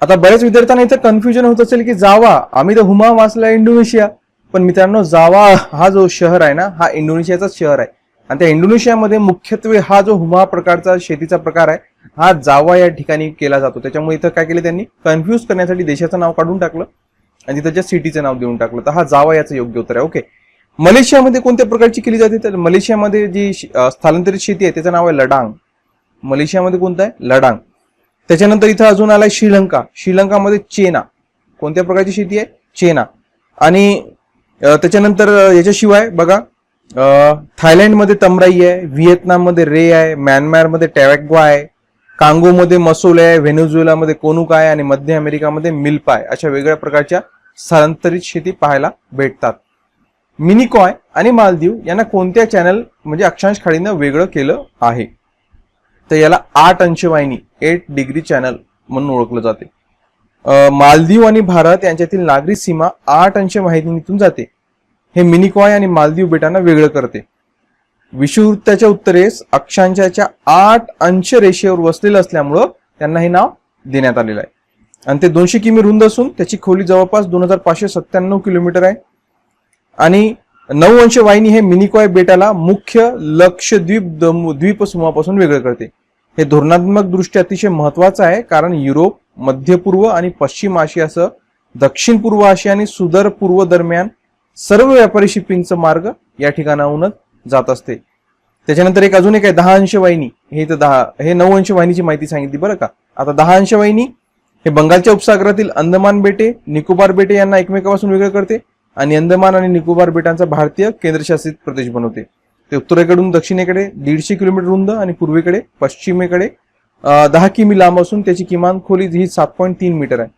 आता बऱ्याच विद्यार्थ्यांना इथं कन्फ्युजन होत असेल की जावा, आम्ही तर हुमा वाचला इंडोनेशिया. पण मित्रांनो जावा हा जो शहर आहे ना हा इंडोनेशियाचाच शहर आहे. आणि त्या इंडोनेशियामध्ये मुख्यत्वे हा जो हुमा प्रकारचा शेतीचा प्रकार आहे हा जावा या ठिकाणी केला जातो. त्याच्यामुळे इथं काय केलं त्यांनी कन्फ्युज करण्यासाठी देशाचं नाव काढून टाकलं आणि तिथं सिटीचं नाव देऊन टाकलं. तर हा जावा याचं योग्य उत्तर आहे. ओके, मलेशियामध्ये कोणत्या प्रकारची केली जाते? तर मलेशियामध्ये जी स्थलांतरित शेती आहे त्याचं नाव आहे लडांग. मलेशियामध्ये कोणतं आहे? लडांग. त्याच्यानंतर इथं अजून आलाय श्रीलंकामध्ये चेना. कोणत्या प्रकारची शेती आहे? चेना. आणि त्याच्यानंतर याच्याशिवाय बघा थायलंडमध्ये तमराई आहे, व्हिएतनाममध्ये रे आहे, म्यानमारमध्ये टॅवॅग्वा आहे, कांगोमध्ये मसोल आहे, व्हेनेझुएलामध्ये कोनुका आहे आणि मध्य अमेरिकामध्ये मिल्पा आहे. अशा वेगवेगळ्या प्रकारच्या स्थलांतरित शेती पाहायला भेटतात. मिनिकॉय आणि मालदीव यांना कोणत्या चॅनल म्हणजे अक्षांश खाडीनं वेगळं केलं आहे? तर याला 8 अंशवाहिनी 8 डिग्री चॅनल म्हणून ओळखलं जाते. मालदीव आणि भारत यांच्यातील नागरी सीमा 8 अंशवाहिनीतून जाते. हे मिनिकॉय आणि मालदीव बेटांना वेगळं करते. विषुववृत्ताच्या उत्तरेस अक्षांशाच्या 8 अंश रेषेवर वसलेलं असल्यामुळं त्यांना हे नाव देण्यात आलेलं आहे. आणि ते 200 किमी रुंद असून त्याची खोली जवळपास 2597 किलोमीटर आहे. आणि 9 अंशवाहिनी हे मिनिकॉय बेटाला मुख्य लक्षद्वीप द्वीपसमूहापासून वेगळं करते. हे धोरणात्मक दृष्ट्या अतिशय महत्वाचं आहे कारण युरोप, मध्य पूर्व आणि पश्चिम आशियासह दक्षिण पूर्व आशिया आणि सुदूर पूर्व दरम्यान सर्व व्यापारी शिपिंगचा मार्ग या ठिकाणाहूनच जात असते. त्याच्यानंतर अजून एक आहे 10 अंशवाहिनी. हे 9 अंशवाहिनीची माहिती सांगितली बरं का. आता 10 अंशवाहिनी हे बंगालच्या उपसागरातील अंदमान बेटे, निकोबार बेटे यांना एकमेकापासून वेगळं करते आणि अंदमान आणि निकोबार बेटांचा भारतीय केंद्रशासित प्रदेश बनवते. ते उत्तरेकडून दक्षिणेकडे 150 किलोमीटर रुंद आणि पूर्वेकडे पश्चिमेकडे 10 किमी लांब असून त्याची किमान खोली ही 7.3 मीटर आहे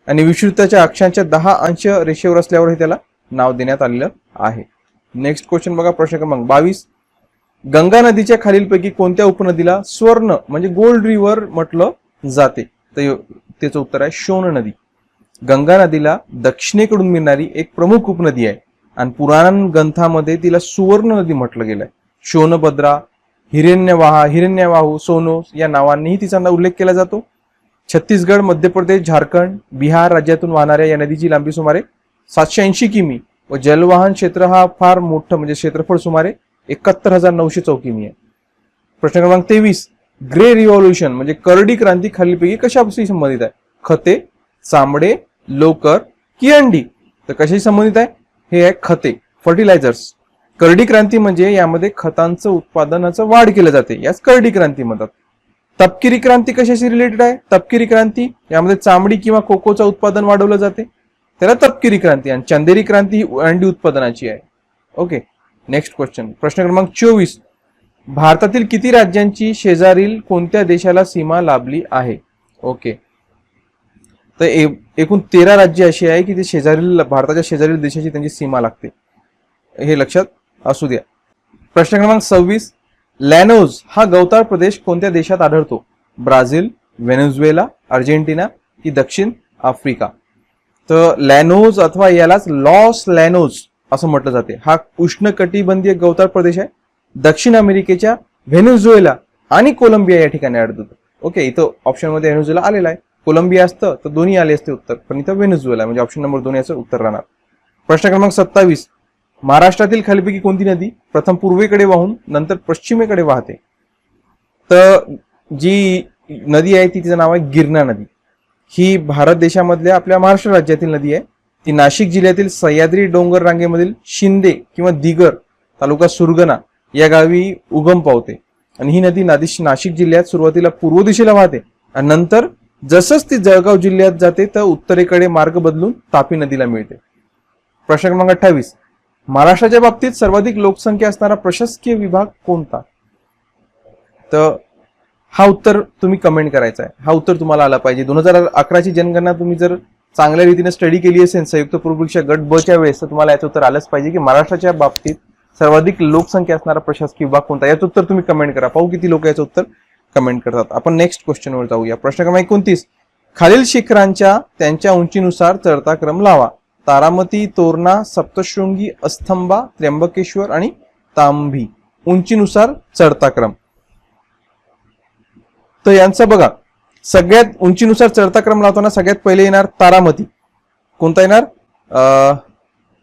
आणि विषुववृत्ताच्या अक्षांच्या 10 अंश रेषेवर असल्यावर हे त्याला नाव देण्यात आलेलं आहे. नेक्स्ट क्वेश्चन बघा, प्रश्न क्रमांक 22. गंगा नदीच्या खालीलपैकी कोणत्या उपनदीला स्वर्ण म्हणजे गोल्ड रिव्हर म्हटलं जाते? तर त्याचं उत्तर आहे शोण नदी. गंगा नदीला दक्षिणेकडून मिळणारी एक प्रमुख उपनदी आहे आणि पुराण ग्रंथामध्ये तिला सुवर्ण नदी म्हटलं गेलंय. शोणभद्रा, हिरण्यवाहू, सोनो या नावांनीही तिचा उल्लेख केला जातो. छत्तीसगड, मध्य प्रदेश, झारखंड, बिहार राज्यातून वाहणाऱ्या या नदीची लांबी सुमारे 780 किमी व जलवाहन क्षेत्र हा फार मोठं म्हणजे क्षेत्रफळ सुमारे 71,900 किमी आहे. प्रश्न क्रमांक 23. ग्रे रिव्हॉल्युशन म्हणजे करडी क्रांती खालीलपैकी कशापासून संबंधित आहे? खते, चामडे, लोकर की अंडी? तर कशाशी संबंधित आहे? हे आहे खते, फर्टिलायझर्स. करडी क्रांती म्हणजे यामध्ये खतांचं उत्पादनाचं वाढ केलं जाते, याच करडी क्रांती म्हणतात. तपकिरी क्रांती कशाशी रिलेटेड आहे? तपकिरी क्रांती यामध्ये चामडी किंवा कोकोचं उत्पादन वाढवलं जाते, त्याला तपकिरी क्रांती. आणि चंदेरी क्रांती ही अंडी उत्पादनाची आहे. ओके, नेक्स्ट क्वेश्चन, प्रश्न क्रमांक 24. भारतातील किती राज्यांची शेजारील कोणत्या देशाला सीमा लाभली आहे? ओके, तर एकूण 13 राज्य अशी आहे की ते शेजारील भारताच्या शेजारील देशाची त्यांची सीमा लागते, हे लक्षात असू द्या. प्रश्न क्रमांक 26. लॅनोज हा गवताळ प्रदेश कोणत्या देशात आढळतो? ब्राझील, व्हेनेझुएला, अर्जेंटिना की दक्षिण आफ्रिका? तर लॅनोज अथवा यालाच लॉस लॅनोज असं म्हटलं जाते. हा उष्णकटिबंधीय गवताळ प्रदेश आहे. दक्षिण अमेरिकेच्या व्हेनेझुएला आणि कोलंबिया या ठिकाणी आढळतो. ओके, इथं ऑप्शन मध्ये व्हेनेझुएला आलेला आहे, कोलंबिया असतं तर दोन्ही आले असते उत्तर, पण इथं व्हेनेझुएला म्हणजे ऑप्शन नंबर 2 याचं उत्तर राहणार. प्रश्न क्रमांक 27. महाराष्ट्रातील खालीलपैकी कोणती नदी प्रथम पूर्वेकडे वाहून नंतर पश्चिमेकडे वाहते? तर जी नदी आहे तिचं नाव आहे गिरणा नदी. ही भारत देशामधल्या आपल्या महाराष्ट्र राज्यातील नदी आहे. ती नाशिक जिल्ह्यातील सह्याद्री डोंगर रांगेमधील शिंदे किंवा दिगर तालुका सुरगणा या गावी उगम पावते आणि ही नदी नाशिक जिल्ह्यात सुरुवातीला पूर्व दिशेला वाहते आणि नंतर जसंच ती जळगाव जिल्ह्यात जाते तर उत्तरेकडे मार्ग बदलून तापी नदीला मिळते. प्रश्न क्रमांक 28. महाराष्ट्राच्या बाबतीत सर्वाधिक लोकसंख्या असणारा प्रशासकीय विभाग कोणता? तर हा उत्तर तुम्ही कमेंट करायचा आहे. हा उत्तर तुम्हाला आला पाहिजे. 2011ची जनगणना तुम्ही जर चांगल्या रीतीने स्टडी केली असेल संयुक्त पूर्व परीक्षा गट ब च्या वेळेस, तर तुम्हाला याचं उत्तर आलंच पाहिजे की महाराष्ट्राच्या बाबतीत सर्वाधिक लोकसंख्या असणारा प्रशासकीय विभाग कोणता. याचं उत्तर तुम्ही कमेंट करा, पाहू किती लोक याचं उत्तर कमेंट करतात. आपण नेक्स्ट क्वेश्चनवर जाऊया. प्रश्न क्रमांक 29. खालील शिखरांच्या त्यांच्या उंचीनुसार चढता क्रम लावा. तारामती, तोरणा, सप्तशृंगी, अस्तंबा, त्र्यंबकेश्वर आणि तांबी. उंचीनुसार चढता क्रम. तर यांचं बघा, सगळ्यात उंचीनुसार चढता क्रम लावताना सगळ्यात पहिले येणार तारामती. कोणता येणार?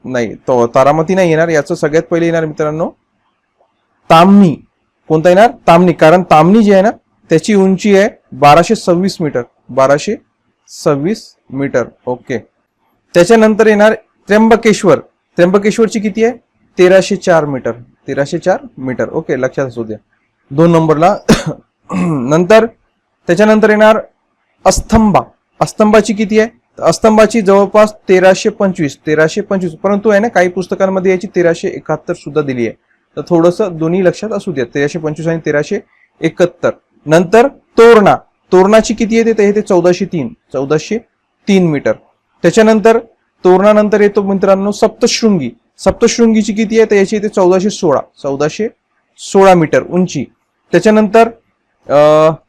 नाही, तो तारामती नाही येणार. याचं सगळ्यात पहिले येणार मित्रांनो ताम्हणी. कोणता येणार? ताम्हणी. कारण ताम्हणी जी आहे ना त्याची उंची आहे 1226 मीटर. 1226 मीटर. ओके, त्याच्यानंतर येणार त्र्यंबकेश्वर. त्र्यंबकेश्वरची किती आहे? 1304 मीटर. 1304 मीटर. ओके, लक्षात असू द्या 2 नंबरला. नंतर त्याच्यानंतर येणार अस्तंबा. अस्तंबाची किती आहे? अस्तंबाची जवळपास 1325. परंतु आहे ना काही पुस्तकांमध्ये याची 1371 सुद्धा दिली आहे, तर थोडंसं दोन्ही लक्षात असू द्या, 1325 आणि 1371. नंतर तोरणा. तोरणाची किती येते? ते 1403 मीटर. त्याच्यानंतर तोरणानंतर येतो मित्रांनो सप्तशृंगी. सप्तशृंगीची किती आहे? तर याची येते 1416 मीटर उंची. त्याच्यानंतर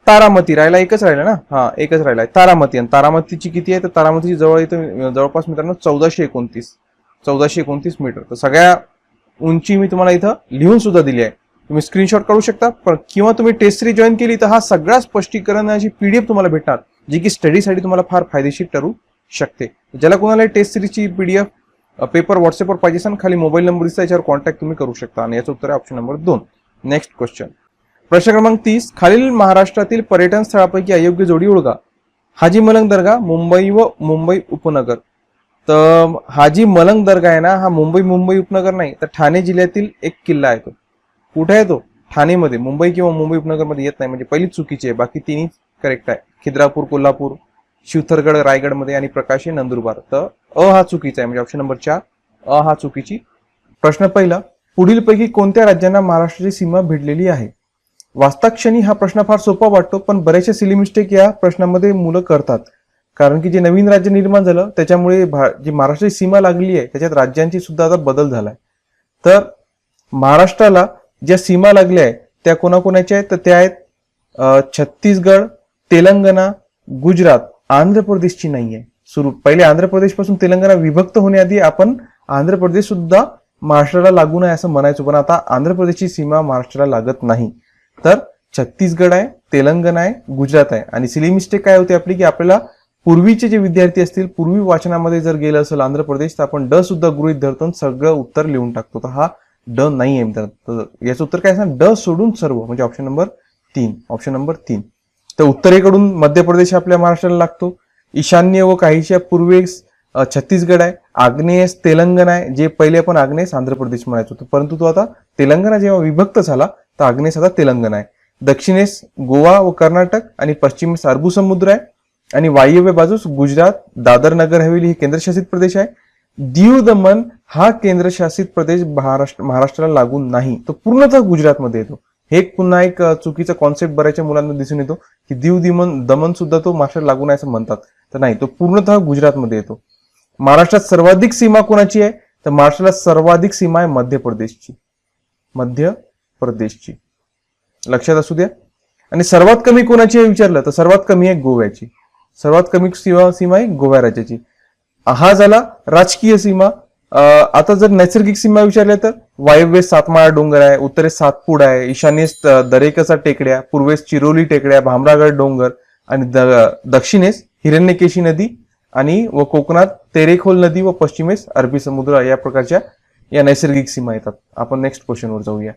तारामती राहिला, एकच राहिला ना? हा, एकच राहिला तारामती. आणि तारामतीची किती आहे? तर तारामतीची जवळपास मित्रांनो 1429 मीटर. तर सगळ्या उंची मी तुम्हाला इथं लिहून सुद्धा दिली आहे, तुम्ही स्क्रीनशॉट काढू शकता. किंवा तुम्ही टेस्ट सिरीज जॉईन केली तर हा सगळा स्पष्टीकरणाची पीडीएफ तुम्हाला भेटणार, जी की स्टडीसाठी तुम्हाला फार फायदेशीर ठरू शकते. ज्याला कोणाला टेस्ट सिरीजची पीडीएफ पेपर व्हॉट्सअपवर पाहिजे असेल, खाली मोबाईल नंबर दिसता, याच्यावर कॉन्टॅक्ट तुम्ही करू शकता. आणि याचं उत्तर आहे ऑप्शन नंबर 2. नेक्स्ट क्वेश्चन, प्रश्न क्रमांक 30. खालील महाराष्ट्रातील पर्यटन स्थळापैकी अयोग्य जोडी ओळखा. हाजी मलंग दर्गा, मुंबई व मुंबई उपनगर. तर हाजी मलंग दर्गा आहे ना, हा मुंबई उपनगर नाही, तर ठाणे जिल्ह्यातील एक किल्ला आहे. तो कुठे आहे? तो ठाणेमध्ये. मुंबई किंवा मुंबई उपनगरमध्ये येत नाही, म्हणजे पहिलीच चुकीची आहे, बाकी तिन्ही करेक्ट आहे. खिद्रापूर कोल्हापूर, शिवथरगड रायगडमध्ये आणि प्रकाशी नंदुरबार. तर अ हा चुकीचा आहे, म्हणजे ऑप्शन नंबर 4 अ हा चुकीची. प्रश्न पहिला, पुढीलपैकी कोणत्या राज्यांना महाराष्ट्राची सीमा भिडलेली आहे? वाचताक्षणी हा प्रश्न फार सोपा वाटतो, पण बरेचसे सिली मिस्टेक या प्रश्नामध्ये मुलं करतात. कारण की जे नवीन राज्य निर्माण झालं त्याच्यामुळे जी महाराष्ट्राची सीमा लागली आहे त्याच्यात राज्यांची सुद्धा आता बदल झालाय. तर महाराष्ट्राला ज्या सीमा लागल्या आहेत त्या कोणाकोणाच्या आहेत? तर त्या आहेत छत्तीसगड, तेलंगणा, गुजरात. आंध्र प्रदेशची नाही आहे. पहिले आंध्र प्रदेश पासून तेलंगणा विभक्त होण्याआधी आपण आंध्र प्रदेश सुद्धा महाराष्ट्राला लागू नये असं म्हणायचो, पण आता आंध्र प्रदेशची सीमा महाराष्ट्राला लागत नाही. तर छत्तीसगड आहे, तेलंगणा आहे, गुजरात आहे. आणि सिली मिस्टेक काय होते आपली की आपल्याला पूर्वीचे जे विद्यार्थी असतील, पूर्वी वाचनामध्ये जर गेलं असेल आंध्र प्रदेश तर आपण ड सुद्धा गृहीत धरतो, सगळं उत्तर लिहून टाकतो. तर हा ड नाही आहे मित्रांनो. याचं उत्तर काय असणार? ड सोडून सर्व, म्हणजे ऑप्शन नंबर 3. Option number 3. तर उत्तरेकडून मध्य प्रदेश आपल्या महाराष्ट्राला लागतो. ईशान्य व काहीशा पूर्वेस छत्तीसगड आहे. आग्नेयस तेलंगणा आहे, जे पहिले आपण आग्नेयस आंध्र प्रदेश म्हणायचो होतो, परंतु तो आता तेलंगणा जेव्हा विभक्त झाला तर आग्नेयस आता तेलंगणा आहे. दक्षिणेस गोवा व कर्नाटक आणि पश्चिमेस अरबी समुद्र आहे. आणि वायव्य बाजूस गुजरात, दादर नगर हवेली हे केंद्रशासित प्रदेश आहे. दीव दमण हा केंद्रशासित प्रदेश महाराष्ट्राला लागून नाही, तो पूर्णतः गुजरातमध्ये येतो. हे पुन्हा एक चुकीचा कॉन्सेप्ट बऱ्याचशा मुलांना दिसून येतो की दीव दमण सुद्धा तो महाराष्ट्राला लागून आहे असं म्हणतात. तर नाही, तो पूर्णतः गुजरातमध्ये येतो. महाराष्ट्रात सर्वाधिक सीमा कोणाची आहे? तर महाराष्ट्राला सर्वाधिक सीमा आहे मध्य प्रदेशची. मध्य प्रदेशची लक्षात असू द्या. आणि सर्वात कमी कोणाची आहे विचारलं तर सर्वात कमी आहे गोव्याची. सर्वात कमी सीमा आहे गोवा राज्याची. हा झाला राजकीय सीमा. आता जर नैसर्गिक सीमा विचारल्या तर वायव्येस सातमाळा डोंगर आहे, उत्तरेस सातपूड आहे, ईशान्येस दरेकसा टेकड्या, पूर्वेस चिरोली टेकड्या, भामरागड डोंगर आणि दक्षिणेस हिरण्यकेशी नदी आणि व कोकणात तेरेखोल नदी व पश्चिमेस अरबी समुद्र या प्रकारच्या या नैसर्गिक सीमा येतात. आपण नेक्स्ट क्वेश्चनवर जाऊया.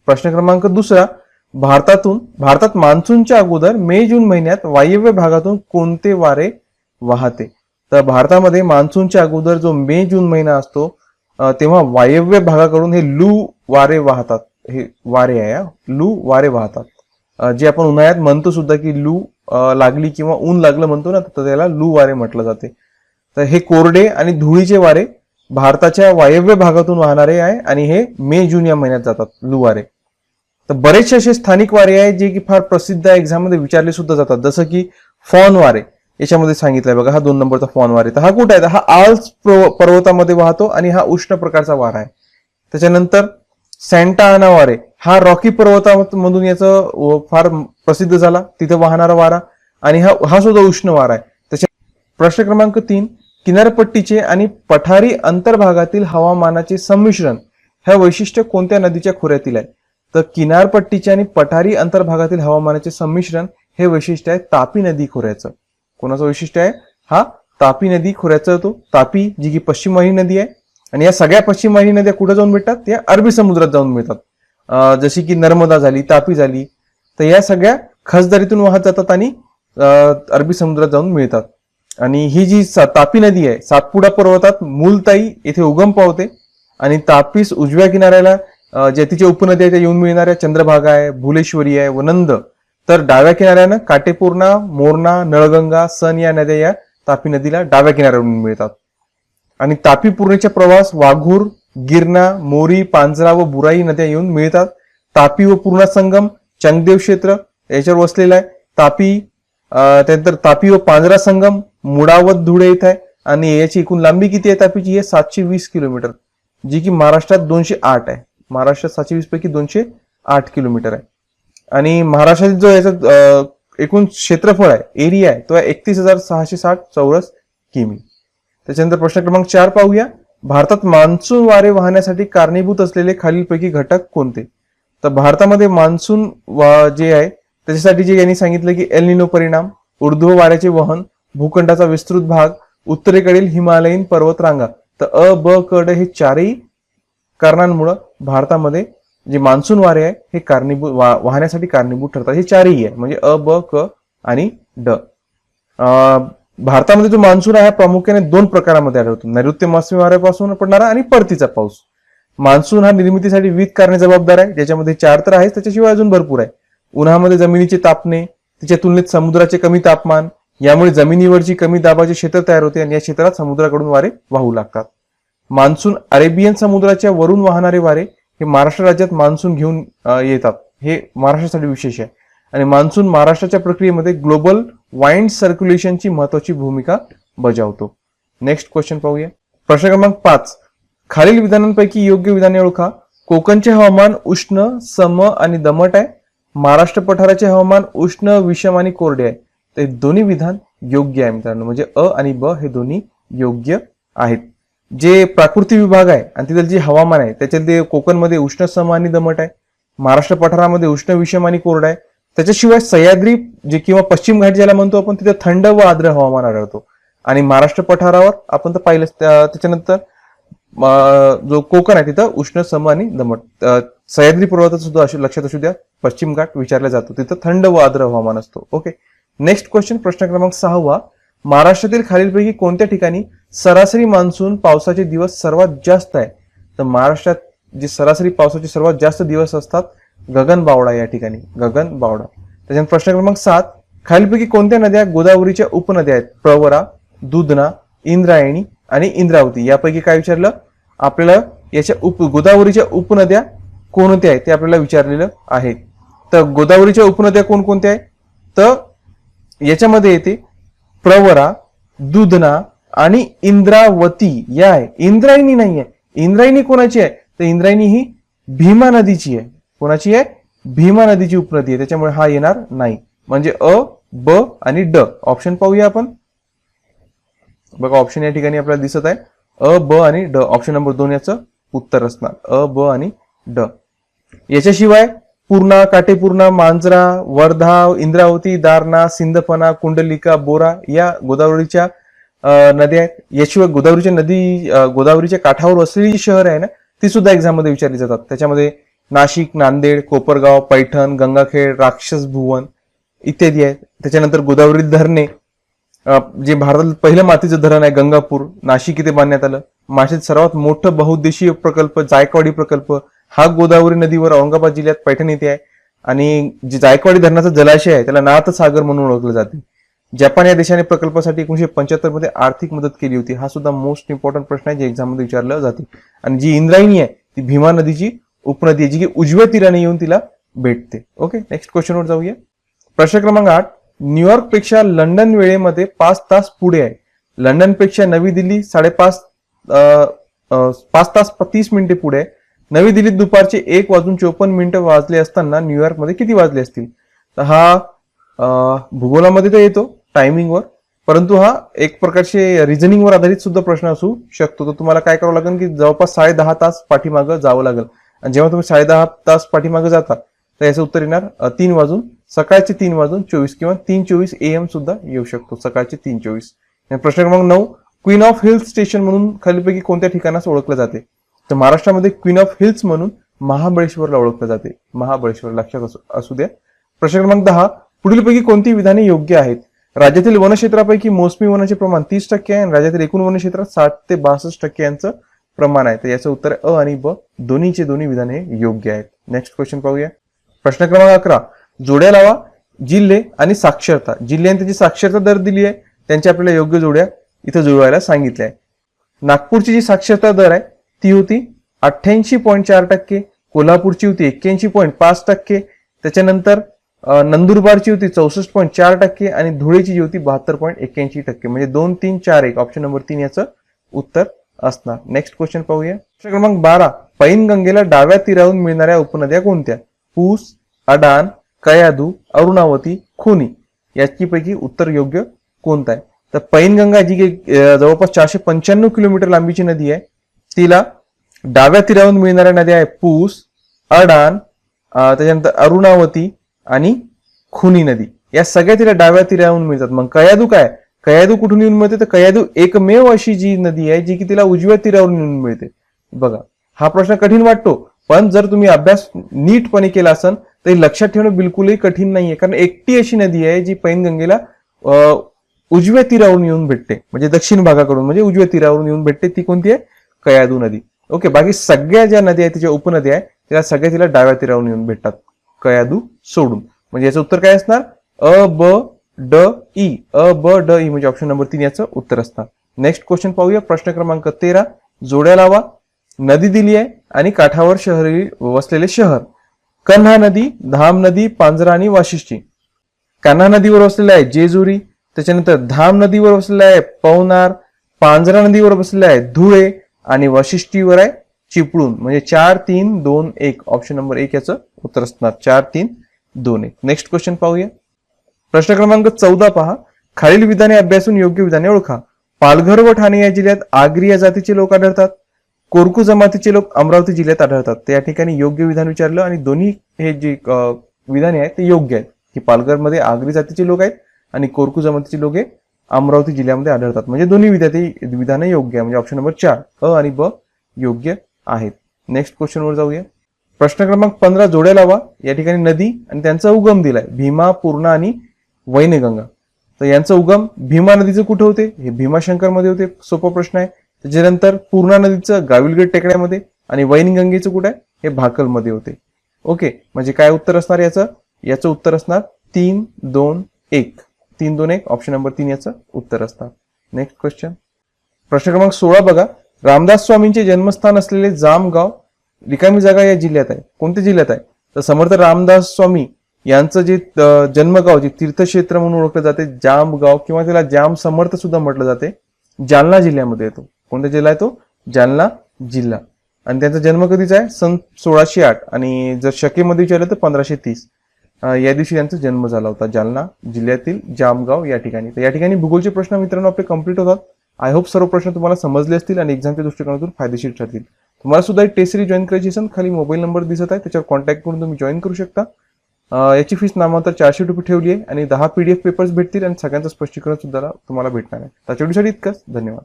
प्रश्न क्रमांक 2. भारतात मान्सूनच्या अगोदर मे जून महिन्यात वायव्य भागातून कोणते वारे वाहते? तर भारतामध्ये मान्सूनच्या अगोदर जो मे जून महिना असतो तेव्हा वायव्य भागाकडून हे लू वारे वाहतात. हे वारे आहे, लू वारे वाहतात. जे आपण उन्हाळ्यात म्हणतो सुद्धा की लू लागली किंवा ऊन लागलं म्हणतो ना, तर त्याला लू वारे म्हटलं जाते. तर हे कोरडे आणि धुळीचे वारे भारताच्या वायव्य भागातून वाहणारे आहे आणि हे मे जून या महिन्यात जातात लू वारे. तर बरेचसे असे स्थानिक वारे आहेत जे की फार प्रसिद्ध एक्झाम मध्ये विचारले सुद्धा जातात, जसं की फॉन वारे. याच्यामध्ये सांगितलंय बघा, हा 2 नंबरचा फॉन वारे. तर हा कुठे आहे? हा आल्प्स पर्वतामध्ये वाहतो आणि हा उष्ण प्रकारचा वारा आहे. त्याच्यानंतर सॅन्टा आना वारे, हा रॉकी पर्वतामधून याचं फार प्रसिद्ध झाला, तिथे वाहणारा वारा आणि हा सुद्धा उष्ण वारा आहे. त्याच्या प्रश्न क्रमांक 3. किनारपट्टीचे आणि पठारी अंतर्भागातील हवामानाचे संमिश्रण हे वैशिष्ट्य कोणत्या नदीच्या खोऱ्यातील आहे? तर किनारपट्टीचे आणि पठारी अंतर्भागातील हवामानाचे संमिश्रण हे वैशिष्ट्य आहे तापी नदी खोऱ्याचं. कोणाचं वैशिष्ट्य आहे? हा तापी नदी खोऱ्याचा होतो. तापी जी की पश्चिम वाहिनी नदी आहे आणि या सगळ्या पश्चिम वाहिनी नद्या कुठे जाऊन मिळतात? त्या अरबी समुद्रात जाऊन मिळतात. जशी की नर्मदा झाली, तापी झाली, तर या सगळ्या खसदरीतून वाहत जातात आणि अरबी समुद्रात जाऊन मिळतात. आणि ही जी तापी नदी आहे सातपुडा पर्वतात मूलताई येथे उगम पावते आणि तापीस उजव्या किनाऱ्याला ज्या तिच्या उपनद्या आहेत त्या येऊन मिळणाऱ्या चंद्रभागा आहे, भुलेश्वरी आहे व नंद. तर डाव्या किनाऱ्यानं काटेपूर्णा, मोरणा, नळगंगा, सन या नद्या या तापी नदीला डाव्या किनाऱ्यावरून मिळतात. आणि तापी पूर्णेच्या प्रवास वाघूर, गिरणा, मोरी, पांजरा व बुराई नद्या येऊन मिळतात. तापी व पूर्णा संगम चंगदेव क्षेत्र याच्यावर वसलेला आहे. तापी त्यानंतर तापी व पांजरा संगम मुडावत धुळे इथं आहे आणि याची एकूण लांबी किती आहे तापीची? आहे 720 किलोमीटर, जी की महाराष्ट्रात 208 आहे. महाराष्ट्रात 720 पैकी 208 किलोमीटर आहे. आणि महाराष्ट्रात जो याचा एकूण क्षेत्रफळ आहे, एरिया आहे, तो आहे 31,660 चौरस किमी. त्याच्यानंतर प्रश्न क्रमांक 4 पाहूया. भारतात मान्सून वारे वाहण्यासाठी कारणीभूत असलेले खालीलपैकी घटक कोणते? तर भारतामध्ये मान्सून जे आहे त्याच्यासाठी जे यांनी सांगितलं की एल निनो परिणाम, ऊर्ध्व वाऱ्याचे वहन, भूखंडाचा विस्तृत भाग, उत्तरेकडील हिमालयीन पर्वतरांगा. तर अ, ब, क, ड हे चारही कारणांमुळे भारतामध्ये जे मान्सून वारे आहे हे कारणीभूत वाहण्यासाठी कारणीभूत ठरतात. हे चारही आहे, म्हणजे अ, ब, क आणि ड. भारतामध्ये जो मान्सून आहे प्रामुख्याने 2 प्रकारामध्ये आढळतो, नैऋत्य मोसमी वाऱ्यापासून पडणारा आणि परतीचा पाऊस. मान्सून हा निर्मितीसाठी विविध कारणे जबाबदार आहे, ज्याच्यामध्ये 4 तर आहेत, त्याच्याशिवाय अजून भरपूर आहे. उन्हामध्ये जमिनीचे तापणे, तिच्या तुलनेत समुद्राचे कमी तापमान, यामुळे जमिनीवरची कमी दाबाचे क्षेत्र तयार होते आणि या क्षेत्रात समुद्राकडून वारे वाहू लागतात. मान्सून अरेबियन समुद्राच्या वरून वाहणारे वारे हे महाराष्ट्र राज्यात मान्सून घेऊन येतात, हे महाराष्ट्रासाठी विशेष आहे. आणि मान्सून महाराष्ट्राच्या प्रक्रियेमध्ये ग्लोबल वाइंड सर्क्युलेशनची महत्वाची भूमिका बजावतो. नेक्स्ट क्वेश्चन पाहूया. प्रश्न क्रमांक 5. खालील विधानांपैकी योग्य विधाने ओळखा. कोकणचे हवामान उष्ण, सम आणि दमट आहे. महाराष्ट्र पठाराचे हवामान उष्ण, विषम आणि कोरडे आहे. तर हे दोन्ही विधान योग्य आहे मित्रांनो, म्हणजे अ आणि ब हे दोन्ही योग्य आहेत. जे प्राकृतिक विभाग आहे आणि तिथलं जे हवामान आहे त्याच्यात कोकणमध्ये उष्ण, सम आणि दमट आहे. महाराष्ट्र पठारामध्ये उष्ण, विषम आणि कोरडा आहे. त्याच्याशिवाय सह्याद्री जे किंवा पश्चिम घाट ज्याला म्हणतो आपण, तिथे थंड व आर्द्र हवामान आढळतो. आणि महाराष्ट्र पठारावर आपण तर पाहिलं, त्याच्यानंतर जो कोकण आहे तिथं उष्ण, सम आणि दमट. सह्याद्री पर्वतात सुद्धा लक्षात असू द्या, पश्चिम घाट विचारला जातो, तिथं थंड व आर्द्र हवामान असतो. ओके. नेक्स्ट क्वेश्चन, प्रश्न क्रमांक 6. महाराष्ट्रातील खालीलपैकी कोणत्या ठिकाणी सरासरी मान्सून पावसाचे दिवस सर्वात जास्त आहे? तर महाराष्ट्रात जे सरासरी पावसाचे सर्वात जास्त दिवस असतात गगनबावडा या ठिकाणी, गगनबावडा. त्याच्यानंतर प्रश्न क्रमांक 7. खालीलपैकी कोणत्या नद्या गोदावरीच्या उपनद्या आहेत? प्रवरा, दुधना, इंद्रायणी आणि इंद्रावती. यापैकी काय विचारलं आपल्याला? याच्या गोदावरीच्या उपनद्या कोणत्या आहेत ते आपल्याला विचारलेलं आहे. तर गोदावरीच्या उपनद्या कोणकोणत्या आहेत? तर याच्यामध्ये येते प्रवरा, दुधना आणि इंद्रावती या आहे. इंद्रायणी नाही आहे. इंद्रायणी कोणाची आहे? तर इंद्रायणी ही भीमा नदीची आहे. कोणाची आहे? भीमा नदीची उपनदी आहे, त्याच्यामुळे हा येणार नाही. म्हणजे अ, ब आणि ड. ऑप्शन पाहूया आपण. बघा ऑप्शन या ठिकाणी आपल्याला दिसत आहे अ, ब आणि ड. ऑप्शन नंबर 2 याचं उत्तर असणार अ, ब आणि ड. याच्याशिवाय पूर्णा, काटेपूर्णा, मांजरा, वर्धा, इंद्रावती, दारणा, सिंदफणा, कुंडलिका, बोरा या गोदावरीच्या नद्या आहेत. याशिवाय गोदावरीच्या काठावर असलेली जी शहर आहे ना, ती सुद्धा एक्झाम मध्ये विचारली जातात. त्याच्यामध्ये नाशिक, नांदेड, कोपरगाव, पैठण, गंगाखेड, राक्षस भुवन इत्यादी आहेत. त्याच्यानंतर गोदावरी धरणे, जे भारतातील पहिलं मातीचं धरण आहे गंगापूर, नाशिक इथे बांधण्यात आलं. महाराष्ट्रात सर्वात मोठं बहुउद्देशीय प्रकल्प जायकवाडी प्रकल्प हा गोदावरी नदीवर औरंगाबाद जिल्ह्यात पैठण येथे आहे. आणि जे जायकवाडी धरणाचा जलाशय आहे त्याला नाथसागर म्हणून ओळखलं जाते. जपान या देशाने प्रकल्पासाठी 1975 मध्ये आर्थिक मदत केली होती. हा सुद्धा मोस्ट इम्पॉर्टंट प्रश्न आहे जे एक्झाम मध्ये विचारलं जाते. आणि जी इंद्रायणी आहे ती भीमा नदीची उपनदी आहे, जी की उजव्या तीराने येऊन तिला भेटते. ओके. नेक्स्ट क्वेश्चनवर जाऊया. प्रश्न क्रमांक 8. न्यूयॉर्क पेक्षा लंडन वेळेमध्ये 5 तास पुढे आहे. लंडन पेक्षा नवी दिल्ली 5 तास 30 मिनिटे पुढे आहे. नवी दिल्लीत दुपारचे 1:54 वाजले असताना न्यूयॉर्कमध्ये किती वाजले असतील? तर हा भूगोलामध्ये तर येतो टायमिंगवर, परंतु हा एक प्रकारचे रिझनिंगवर आधारित सुद्धा प्रश्न असू शकतो. तर तुम्हाला काय करावं लागेल की जवळपास 10.5 तास पाठीमागं जावं लागेल. आणि जेव्हा तुम्ही 10.5 तास पाठीमागं जाता तर याचं उत्तर येणार सकाळचे 3:24 किंवा 3:24 AM सुद्धा येऊ शकतो, सकाळचे 3:24. प्रश्न क्रमांक 9. क्वीन ऑफ हिल्स स्टेशन म्हणून खालीलपैकी कोणत्या ठिकाणास ओळखलं जाते? तर महाराष्ट्रामध्ये क्वीन ऑफ हिल्स म्हणून महाबळेश्वरला ओळखलं जाते. महाबळेश्वर लक्षात असू द्या. प्रश्न क्रमांक 10. पुढीलपैकी कोणती विधाने योग्य आहेत? राज्यातील वनक्षेत्रापैकी मोसमी वनाचे प्रमाण 30% आहे आणि राज्यातील एकूण वनक्षेत्रात 60 ते 62% यांचं प्रमाण आहे. तर याचं उत्तर अ आणि ब दोन्ही विधाने योग्य आहेत. नेक्स्ट क्वेश्चन पाहूया. प्रश्न क्रमांक 11. जोड्या लावा. जिल्हे आणि साक्षरता. जिल्ह्यांनी त्याची साक्षरता दर दिली आहे, त्यांच्या आपल्याला योग्य जोड्या इथं जुळवायला सांगितल्या आहे. नागपूरची जी साक्षरता दर आहे ती होती 88.4%. कोल्हापूरची होती 81.5%. त्याच्यानंतर नंदुरबारची होती 64.4% आणि धुळेची जी होती 72.81%. म्हणजे 2, 3, 4, 1. ऑप्शन नंबर 3 याचं उत्तर असणार. नेक्स्ट क्वेश्चन पाहूया. प्रश्न क्रमांक 12. पैनगंगेला डाव्या तीरावरून मिळणाऱ्या उपनद्या कोणत्या? पूस, अडान, कयाधू, अरुणावती, खुनी. याची पैकी उत्तर योग्य कोणतं आहे? तर पैनगंगा जी जवळपास 495 किलोमीटर लांबीची नदी आहे, तिला डाव्या तीरावरून मिळणाऱ्या नद्या आहे पूस, अडान, त्याच्यानंतर अरुणावती आणि खुनी नदी. या सगळ्या तिला डाव्या तीरावरून मिळतात. मग कयाधू काय? कयाधू कुठून येऊन मिळते? तर कयाधू एकमेव अशी जी नदी आहे जी की तिला उजव्या तीरावरून येऊन मिळते. बघा हा प्रश्न कठीण वाटतो, पण जर तुम्ही अभ्यास नीटपणे केला असेल तर लक्षात ठेवणं बिलकुलही कठीण नाहीये. कारण एकटी अशी नदी आहे जी पैनगंगेला उजव्या तीरावरून येऊन भेटते, म्हणजे दक्षिण भागाकडून, म्हणजे उजव्या तीरावरून येऊन भेटते. ती कोणती आहे? कयाधू नदी. ओके. बाकी सगळ्या ज्या नद्या आहेत तिच्या उपनद्या आहेत त्या सगळ्या तिला डाव्या तीरावरून येऊन भेटतात, कयाधू सोडून. म्हणजे याचं उत्तर काय असणार? अ ब ड ई. अ ब ड ई म्हणजे ऑप्शन नंबर 3 याचं उत्तर असणार. नेक्स्ट क्वेश्चन पाहूया. प्रश्न क्रमांक 13. जोड्या लावा, नदी दिली आहे आणि काठावर शहरी वसलेले शहर. कन्हा नदी, धाम नदी, पांझरा आणि वाशिष्ठी. कन्हा नदीवर वसलेले आहे जेजुरी, त्याच्यानंतर धाम नदीवर वसलेले आहे पवनार, पांझरा नदीवर वसलेले आहे धुळे आणि वाशिष्ठीवर आहे चिपळूण. म्हणजे 4, 3, 2, 1 ऑप्शन नंबर 1 याचं उत्तर असणार 4, 3, 2, 1. नेक्स्ट क्वेश्चन पाहूया. प्रश्न क्रमांक 14 पहा. खालील विधाने अभ्यासून योग्य विधाने ओळखा. पालघर व ठाणे या जिल्ह्यात आगरी या जातीचे लोक आढळतात. कोरकू जमातीचे लोक अमरावती जिल्ह्यात आढळतात. तर या ठिकाणी योग्य विधान विचारलं आणि दोन्ही हे जे विधाने आहेत ते योग्य आहेत की पालघरमध्ये आगरी जातीचे लोक आहेत आणि कोरकू जमातीचे लोक हे अमरावती जिल्ह्यामध्ये आढळतात. म्हणजे दोन्ही विधाने योग्य आहे. म्हणजे ऑप्शन नंबर 4 अ आणि ब योग्य आहेत. नेक्स्ट क्वेश्चनवर जाऊया. प्रश्न क्रमांक 15 जोड्या लावा. या ठिकाणी नदी आणि त्यांचा उगम दिलाय भीमा, पूर्णा आणि वैनगंगा. तर यांचा उगम भीमा नदीचं कुठे होते? हे भीमाशंकर मध्ये होते. सोपा प्रश्न आहे. त्याच्यानंतर पूर्णा नदीचं गाविलगड टेकड्यामध्ये आणि वैनगंगेचं कुठे आहे? हे भाकलमध्ये होते. ओके, म्हणजे काय उत्तर असणार याचं उत्तर असणार 3, 2, 1. 3, 2, 1 ऑप्शन नंबर 3 याचं उत्तर असणार. Next question. प्रश्न क्रमांक 16 बघा. रामदास स्वामींचे जन्मस्थान असलेले जामगाव रिकामी जागा या जिल्ह्यात आहे. कोणत्या जिल्ह्यात आहे? तर समर्थ रामदास स्वामी यांचं जे जन्मगाव जे तीर्थक्षेत्र म्हणून ओळखलं जाते जामगाव किंवा त्याला जाम समर्थ सुद्धा म्हटलं जाते, जालना जिल्ह्यामध्ये येतो. कोणत्या जिल्हा आहे तो? जालना जिल्हा. आणि त्यांचा जन्म कधीचा आहे? सन 1608 आणि जर शकेमध्ये विचारलं तर 1530 या दिवशी त्यांचा जन्म झाला होता जालना जिल्ह्यातील जामगाव या ठिकाणी. तर या ठिकाणी भूगोलचे प्रश्न मित्रांनो आपले कंप्लीट होतात. आय होप सर्व प्रश्न तुम्हाला समजले असतील आणि एक्झामच्या दृष्टिकोनातून फायदेशीर ठरतील. तुम्हाला सुद्धा एक टेस्ट सिरीज जॉईन करायची असेल खाली मोबाईल नंबर दिसत आहे त्याच्यावर कॉन्टॅक्ट करून तुम्ही जॉईन करू शकता. याची फीस नामांतर 400 रुपये ठेवली आहे आणि 10 PDF पेपर्स भेटतील आणि सगळ्यांचं स्पष्टीकरण सुद्धा तुम्हाला भेटणार आहे. त्याच्या इतकंच. धन्यवाद.